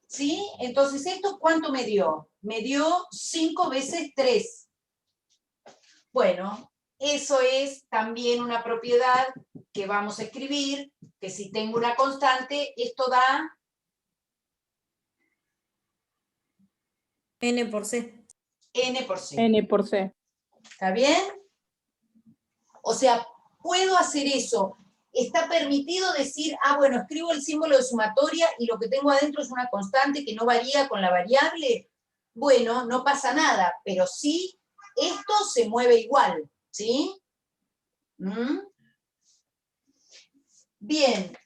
¿Sí? Entonces, ¿esto cuánto me dio? Me dio 5 veces 3. Bueno, eso es también una propiedad que vamos a escribir, que si tengo una constante, esto da N por C. n por c. N por C. ¿Está bien? O sea, puedo hacer eso. Está permitido decir, bueno, escribo el símbolo de sumatoria y lo que tengo adentro es una constante que no varía con la variable. Bueno, no pasa nada, pero sí, esto se mueve igual, ¿sí? Bien.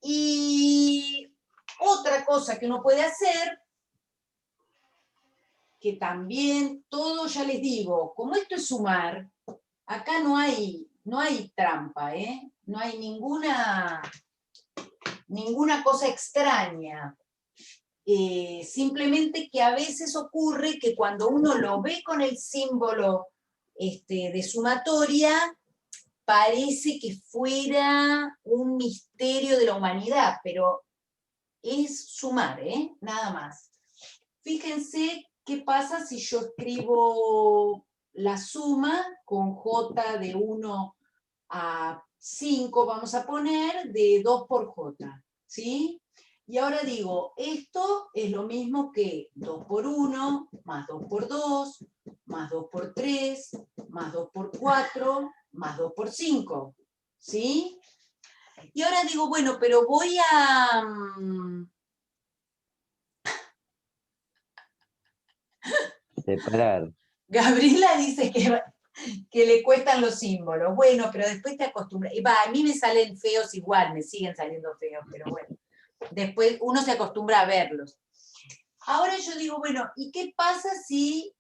Y otra cosa que uno puede hacer, que también todo, ya les digo, como esto es sumar, acá no hay no hay trampa, no hay ninguna cosa extraña. Simplemente que a veces ocurre que cuando uno lo ve con el símbolo de sumatoria, parece que fuera un misterio de la humanidad, pero es sumar, nada más. Fíjense qué pasa si yo escribo la suma con J de 1 a 5, vamos a poner, de 2 por J, ¿sí? Y ahora digo, esto es lo mismo que 2 por 1, más 2 por 2, más 2 por 3, más 2 por 4, más 2 por 5, ¿sí? Y ahora digo, bueno, pero voy a... Separar. Gabriela dice que le cuestan los símbolos. Bueno, pero después te acostumbras. Y va, a mí me salen feos igual, me siguen saliendo feos, pero bueno. Después uno se acostumbra a verlos. Ahora yo digo, bueno, ¿y qué pasa si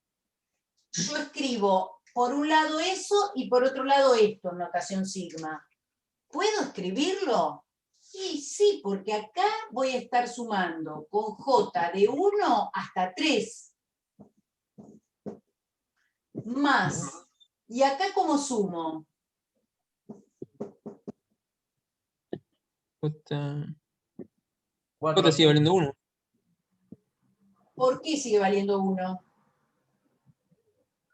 yo escribo por un lado eso y por otro lado esto en notación sigma? ¿Puedo escribirlo? Y sí, porque acá voy a estar sumando con J de 1 hasta 3. Más. ¿Y acá cómo sumo? J sigue valiendo 1. ¿Por qué sigue valiendo 1?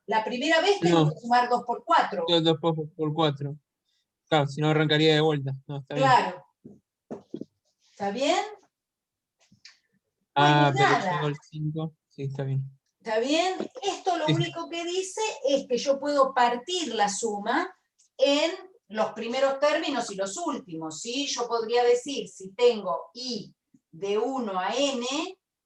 La primera vez tengo que sumar 2 por 4. 2 por 4. Claro, si no arrancaría de vuelta. No, está bien. Claro. ¿Está bien? Ah, Bueno, pero nada. tengo el 5. Sí, está bien. ¿Está bien? Esto lo único que dice es que yo puedo partir la suma en los primeros términos y los últimos, ¿sí? Yo podría decir, si tengo i de 1 a n,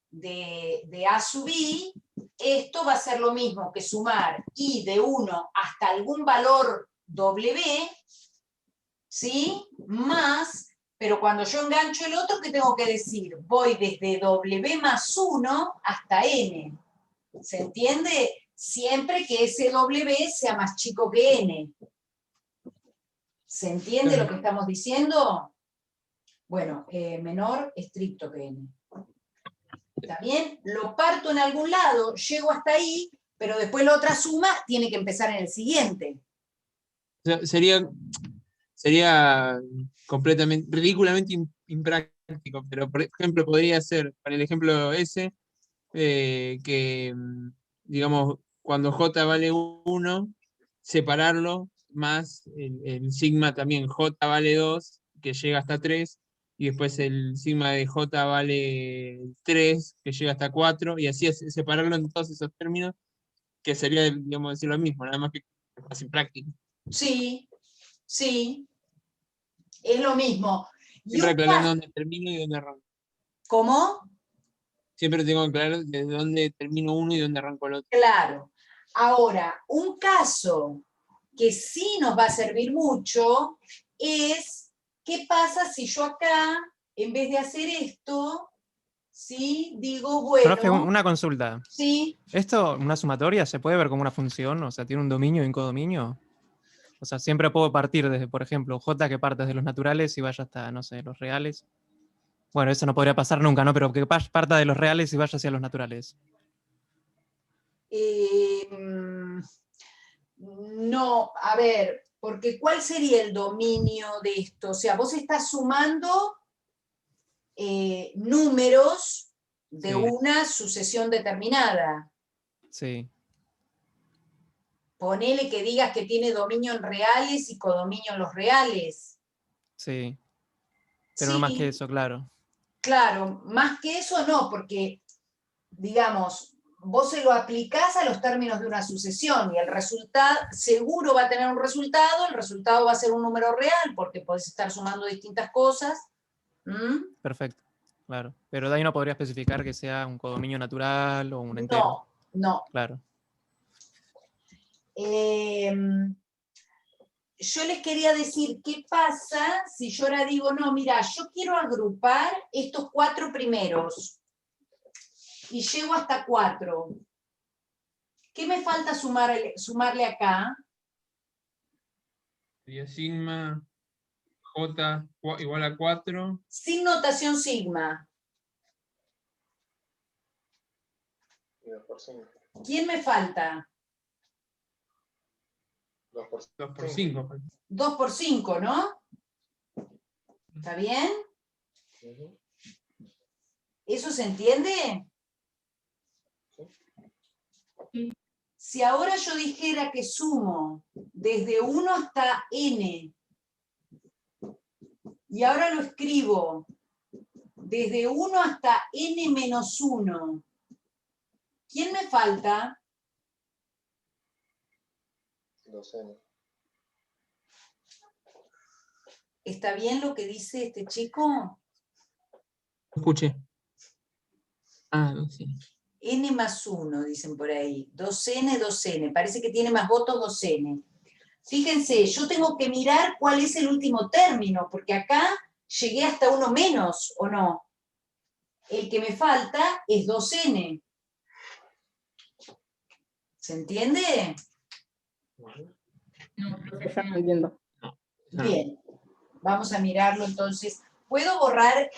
de a sub i, esto va a ser lo mismo que sumar i de 1 hasta algún valor w, ¿sí? Más, pero cuando yo engancho el otro, ¿qué tengo que decir? Voy desde w más 1 hasta n. ¿Se entiende? Siempre que ese W sea más chico que N. ¿Se entiende lo que estamos diciendo? Bueno, menor estricto que N. ¿Está bien? Lo parto en algún lado, llego hasta ahí, pero después la otra suma tiene que empezar en el siguiente. O sea, sería completamente, ridículamente impráctico, pero por ejemplo podría ser, para el ejemplo ese, que digamos, cuando J vale 1, separarlo más el sigma también J vale 2, que llega hasta 3, y después el sigma de J vale 3, que llega hasta 4, y así separarlo en todos esos términos, que sería, digamos, decir lo mismo, nada más que más impráctico. Sí, sí, es lo mismo. Siempre aclarando dónde termino y dónde arranco. ¿Cómo? Siempre tengo que aclarar desde dónde termino uno y dónde arranco el otro. Claro. Ahora, un caso que sí nos va a servir mucho es, ¿qué pasa si yo acá, en vez de hacer esto, ¿sí? Digo, bueno... Profe, una consulta. Sí. ¿Esto, una sumatoria, se puede ver como una función? O sea, ¿tiene un dominio y un codominio? O sea, siempre puedo partir desde, por ejemplo, J que parte de los naturales y vaya hasta, no sé, los reales. Bueno, eso no podría pasar nunca, ¿no? Pero que parta de los reales y vaya hacia los naturales. No, a ver, porque ¿cuál sería el dominio de esto? O sea, vos estás sumando números de una sucesión determinada. Sí. Ponele que digas que tiene dominio en reales y codominio en los reales. Sí. Pero no más que eso, claro. Claro, más que eso no, porque, digamos, vos se lo aplicás a los términos de una sucesión y el resultado seguro va a tener un resultado, el resultado va a ser un número real porque podés estar sumando distintas cosas. Perfecto, claro. Pero de ahí no podría especificar que sea un codominio natural o un entero. No. Claro. Yo les quería decir qué pasa si yo ahora digo, no, mira, yo quiero agrupar estos 4 primeros y llego hasta 4. ¿Qué me falta sumarle acá? Sería sigma J igual a 4. Sin notación sigma. Y 2 por 5. ¿Quién me falta? 2 por 2 por 5. 2 por 5, ¿no? ¿Está bien? Ujú. ¿Eso se entiende? Sí. Si ahora yo dijera que sumo desde 1 hasta n, y ahora lo escribo desde 1 hasta n menos 1, ¿quién me falta? 2n. ¿Está bien lo que dice este chico? Escuché. Ah, sí. N más 1, dicen por ahí. 2n, 2n. Parece que tiene más votos 2n. Fíjense, yo tengo que mirar cuál es el último término, porque acá llegué hasta 1 menos, ¿o no? El que me falta es 2n. ¿Se entiende? No, profe, yo no entiendo. Bien. Vamos a mirarlo entonces. ¿Puedo borrar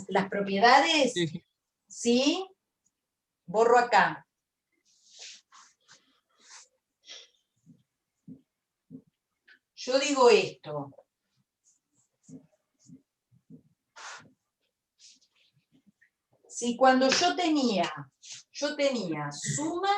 las propiedades? Sí. ¿Sí? Borro acá. Yo digo esto. Si cuando yo tenía suma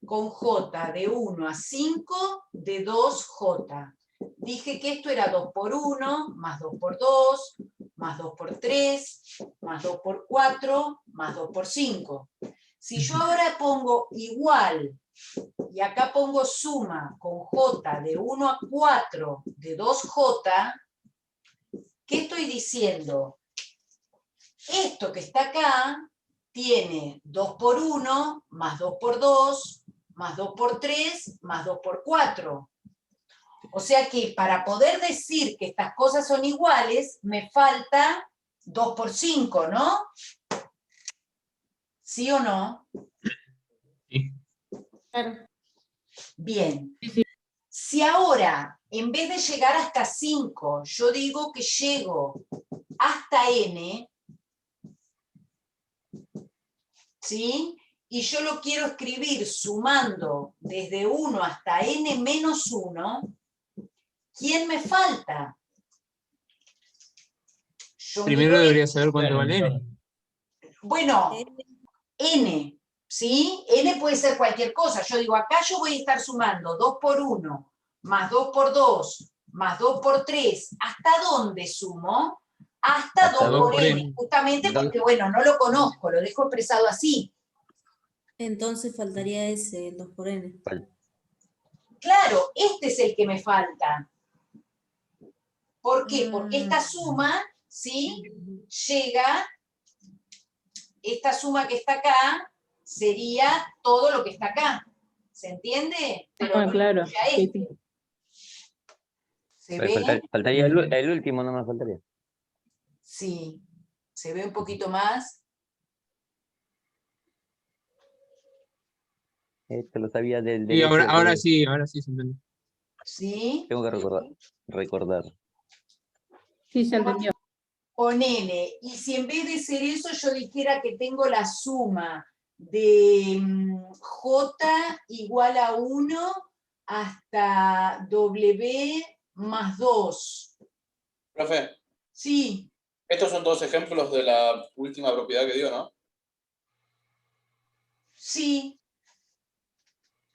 con J de 1 a 5 de 2J. Dije que esto era 2 por 1, más 2 por 2, más 2 por 3, más 2 por 4, más 2 por 5. Si yo ahora pongo igual, y acá pongo suma con J de 1 a 4 de 2J, ¿qué estoy diciendo? Esto que está acá tiene 2 por 1, más 2 por 2, más 2 por 3, más 2 por 4. O sea que para poder decir que estas cosas son iguales, me falta 2 por 5, ¿no? ¿Sí o no? Sí. Claro. Bien. Si ahora, en vez de llegar hasta 5, yo digo que llego hasta n, ¿sí? Y yo lo quiero escribir sumando desde 1 hasta n menos 1, ¿quién me falta? Yo Primero miro debería saber cuánto vale n. Bueno, n, ¿sí? N puede ser cualquier cosa. Yo digo, acá yo voy a estar sumando 2 por 1, más 2 por 2, más 2 por 3. ¿Hasta dónde sumo? Hasta 2 por n. Justamente porque, bueno, no lo conozco, lo dejo expresado así. Entonces faltaría ese, el 2 por n. Claro, este es el que me falta. ¿Por qué? Porque esta suma, ¿sí? Llega, esta suma que está acá sería todo lo que está acá. ¿Se entiende? Pero Ah, no claro. incluye a Sí, este. sí. ¿Se Pues ve? faltaría el último, no me faltaría. Sí. ¿Se ve un poquito más? Esto lo sabía del Y derecho. ahora sí se entiende. ¿Sí? Tengo que recordar. Sí, se entendió. Ponele, y si en vez de ser eso yo dijera que tengo la suma de J igual a 1 hasta W más 2. Profe, Sí, estos son todos ejemplos de la última propiedad que dio, ¿no? sí.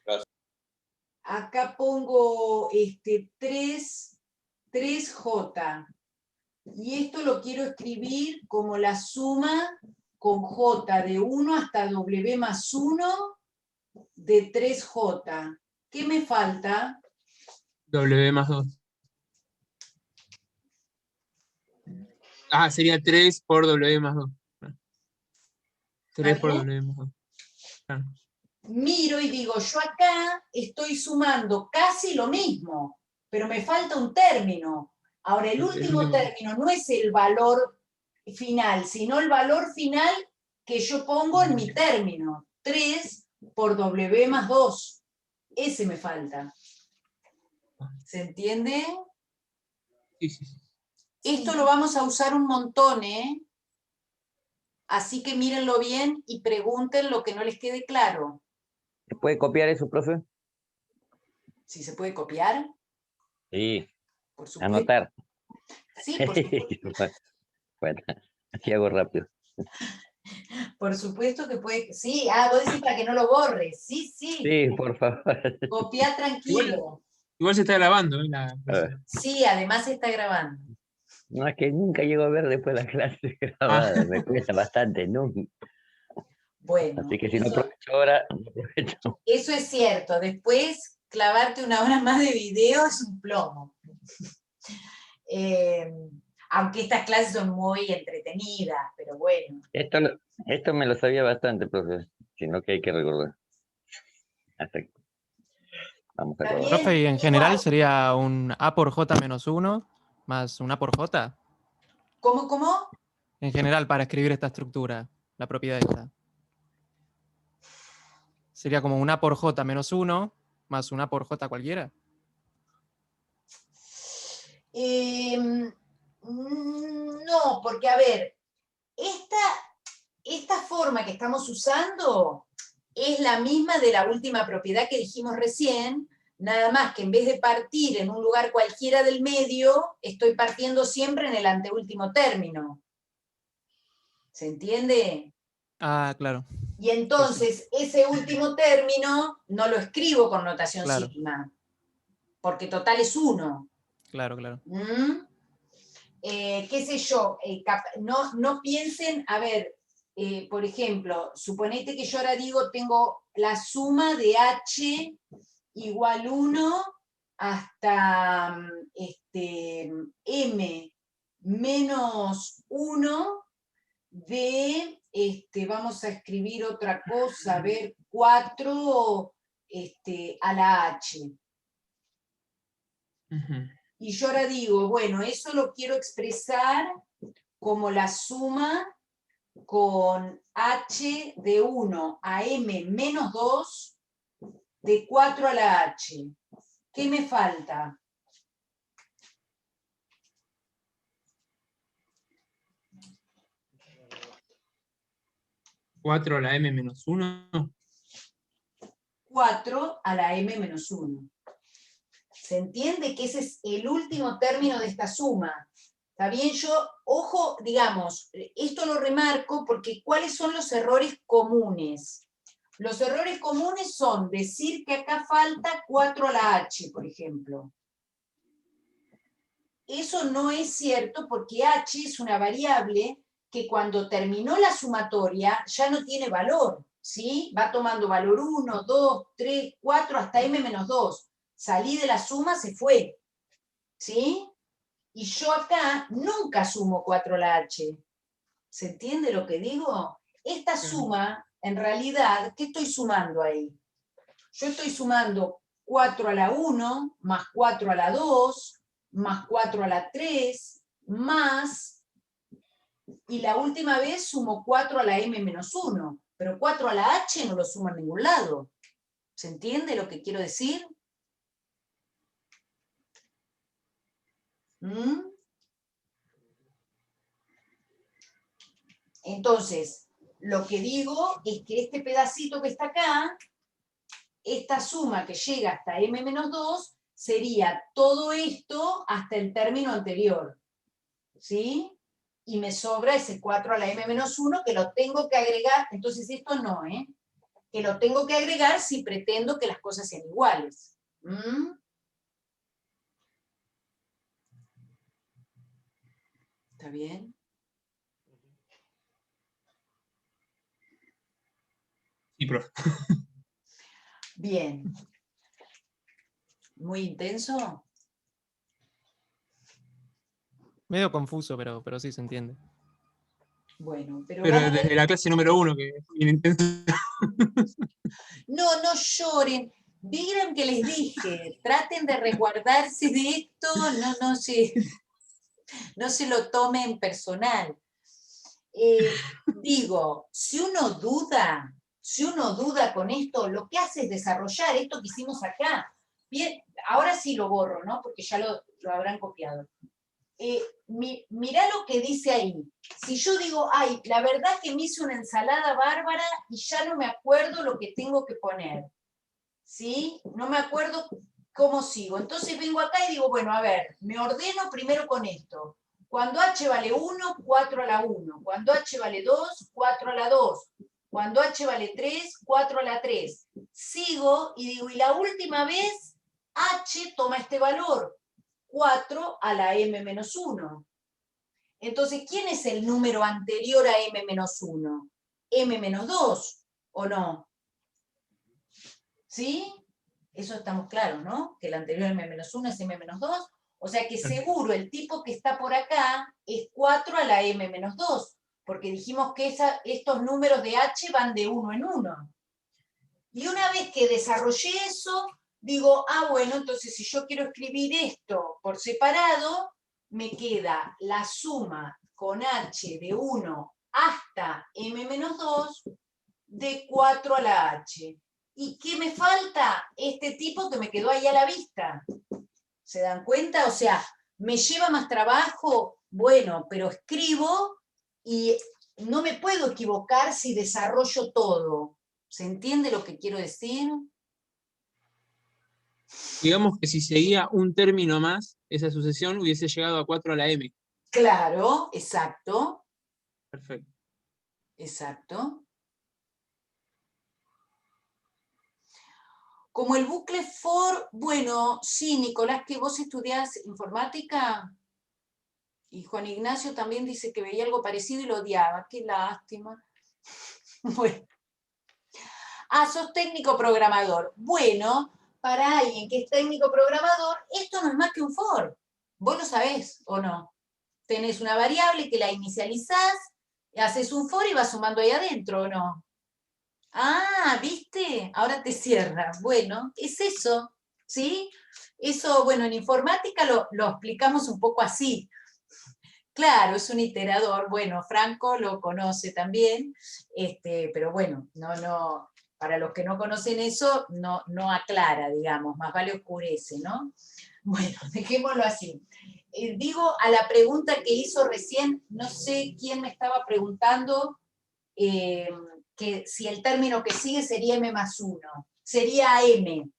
Gracias. Acá pongo 3J. Y esto lo quiero escribir como la suma con J de 1 hasta W más 1 de 3J. ¿Qué me falta? W más 2. Ah, sería 3 por W más 2. 3 por bien? W más 2. Claro. Miro y digo, yo acá estoy sumando casi lo mismo, pero me falta un término. Ahora, el último término no es el valor final, sino el valor final que yo pongo en mi término. 3 por W más 2. Ese me falta. ¿Se entiende? Sí, sí, sí. Esto lo vamos a usar un montón, ¿eh? Así que mírenlo bien y pregunten lo que no les quede claro. ¿Se puede copiar eso, profe? Si se puede copiar, Sí, por supuesto. anotar. Sí, por supuesto. Bueno, así hago rápido. Por supuesto que puede. Sí, vos decís para que no lo borres. Sí, sí. Sí, por favor. Copiá tranquilo. Igual se está grabando, ¿eh? A ver. Sí, además se está grabando. No, es que nunca llego a ver después la clase grabada. Me cuesta bastante, nunca. Bueno, Así que si no aprovecho ahora, no aprovecho. eso es cierto. Después, clavarte una hora más de video es un plomo. Aunque estas clases son muy entretenidas, pero bueno. Esto me lo sabía bastante, profe. Sino que hay que recordar. Perfecto. Vamos a ¿Está acabar. bien? Profe, y en general sería un A por J menos 1 más un A por J. ¿Cómo? En general, para escribir esta estructura, la propiedad esta. Sería como un A por J menos 1 más un A por J cualquiera. No, porque a ver, esta forma que estamos usando es la misma de la última propiedad que dijimos recién, nada más que en vez de partir en un lugar cualquiera del medio, estoy partiendo siempre en el anteúltimo término. ¿Se entiende? Ah, claro. Y entonces ese último término no lo escribo con notación Claro. sigma, porque total es 1. Claro, claro. Qué sé yo, no piensen, a ver, por ejemplo, suponete que yo ahora digo, tengo la suma de h igual 1 hasta m menos 1 de, vamos a escribir otra cosa, a ver, 4 a la h. Y yo ahora digo, bueno, eso lo quiero expresar como la suma con h de 1 a m menos 2 de 4 a la h. ¿Qué me falta? ¿4 a la m menos 1? 4 a la m menos 1. ¿Se entiende que ese es el último término de esta suma? ¿Está bien? Yo, ojo, digamos, esto lo remarco porque ¿cuáles son los errores comunes? Los errores comunes son decir que acá falta 4 a la h, por ejemplo. Eso no es cierto porque h es una variable que cuando terminó la sumatoria ya no tiene valor, ¿sí? Va tomando valor 1, 2, 3, 4 hasta m menos 2. Salí de la suma, se fue, ¿sí? Y yo acá nunca sumo 4 a la h. ¿Se entiende lo que digo? Esta suma, en realidad, ¿qué estoy sumando ahí? Yo estoy sumando 4 a la 1, más 4 a la 2, más 4 a la 3, más, y la última vez sumo 4 a la m menos 1, pero 4 a la h no lo sumo en ningún lado. ¿Se entiende lo que quiero decir? Entonces, lo que digo es que este pedacito que está acá, esta suma que llega hasta m menos 2, sería todo esto hasta el término anterior. ¿Sí? Y me sobra ese 4 a la m menos 1 que lo tengo que agregar, entonces esto no, que lo tengo que agregar si pretendo que las cosas sean iguales. ¿Está bien? Sí, profe. Bien. ¿Muy intenso? Medio confuso, pero sí se entiende. Bueno, pero Pero desde la clase número 1, que es bien intensa. No lloren. Vieron que les dije, traten de resguardarse de esto, no se lo tomen personal. Digo, si uno duda con esto, lo que hace es desarrollar esto que hicimos acá. bien, ahora sí lo borro, ¿no? Porque ya lo habrán copiado. Mirá lo que dice ahí. Si yo digo, ay, la verdad que me hice una ensalada bárbara y ya no me acuerdo lo que tengo que poner, ¿sí? No me acuerdo cómo sigo. Entonces vengo acá y digo, bueno, a ver, me ordeno primero con esto. Cuando h vale 1, 4 a la 1. Cuando h vale 2, 4 a la 2. Cuando h vale 3, 4 a la 3. Sigo y digo, y la última vez, h toma este valor, 4 a la m-1. Entonces, ¿quién es el número anterior a m-1? m-2, ¿o no? ¿Sí? Eso estamos claros, ¿no? Que el anterior a m-1 es m-2. O sea que seguro el tipo que está por acá es 4 a la m-2, porque dijimos que estos números de h van de 1 en 1. Y una vez que desarrollé eso, digo, bueno, entonces si yo quiero escribir esto por separado, me queda la suma con h de 1 hasta m-2 de 4 a la h. ¿Y qué me falta? Este tipo que me quedó ahí a la vista. ¿Se dan cuenta? O sea, ¿me lleva más trabajo? Bueno, pero escribo y no me puedo equivocar si desarrollo todo. ¿Se entiende lo que quiero decir? Digamos que si seguía un término más, esa sucesión hubiese llegado a 4 a la m. Claro, exacto. Perfecto. Exacto. Como el bucle for, bueno, sí, Nicolás, que vos estudiás informática, y Juan Ignacio también dice que veía algo parecido y lo odiaba, qué lástima. Bueno. Sos técnico programador. Bueno, para alguien que es técnico programador, esto no es más que un for. ¿Vos lo sabés o no? Tenés una variable que la inicializás, haces un for y vas sumando ahí adentro, ¿o no? ¿Viste? Ahora te cierra. Bueno, es eso, ¿sí? Eso, bueno, en informática lo explicamos un poco así. Claro, es un iterador. Bueno, Franco lo conoce también, pero bueno, no, para los que no conocen eso, no aclara, digamos, más vale oscurece, ¿no? Bueno, dejémoslo así. Digo a la pregunta que hizo recién, no sé quién me estaba preguntando, que si el término que sigue sería m+1, sería m.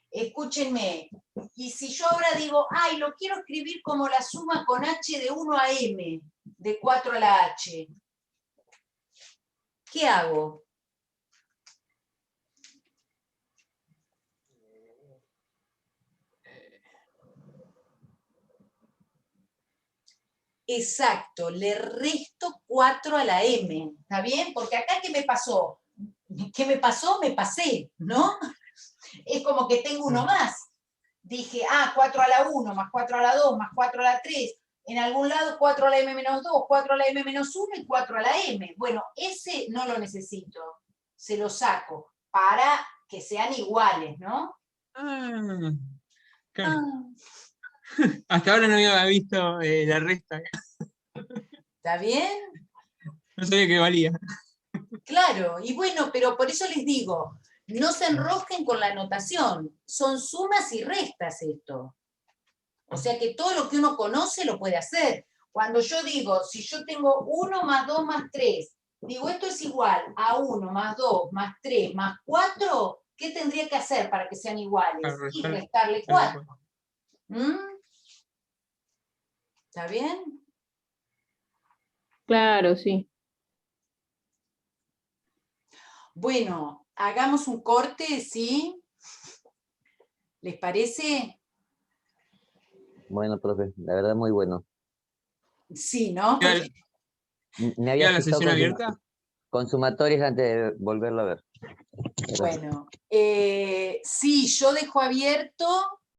Escúchenme, y si yo ahora digo, lo quiero escribir como la suma con h de 1 a m, de 4 a la h, ¿qué hago? Exacto, le resto 4 a la m, ¿está bien? Porque acá, ¿qué me pasó? ¿Qué me pasó? Me pasé, ¿no? Es como que tengo uno más. Dije, 4 a la 1, más 4 a la 2, más 4 a la 3, en algún lado 4 a la m-2, 4 a la m-1 y 4 a la m. Bueno, ese no lo necesito, se lo saco, para que sean iguales, ¿no? Claro. Hasta ahora no había visto la resta. ¿Está bien? No sabía que valía. Claro, y bueno, pero por eso les digo, no se enrosquen con la notación, son sumas y restas esto. O sea que todo lo que uno conoce lo puede hacer. Cuando yo digo, si yo tengo 1 más 2 más 3, digo esto es igual a 1 más 2 más 3 más 4, ¿qué tendría que hacer para que sean iguales? Y restarle 4. ¿Está bien? Claro, sí. Bueno, hagamos un corte, ¿sí? ¿Les parece? Bueno, profe, la verdad muy bueno. Sí, ¿no? Me había ¿Queda la fijado sesión abierta? con sumatorias antes de volverlo a ver. Bueno, sí, yo dejo abierto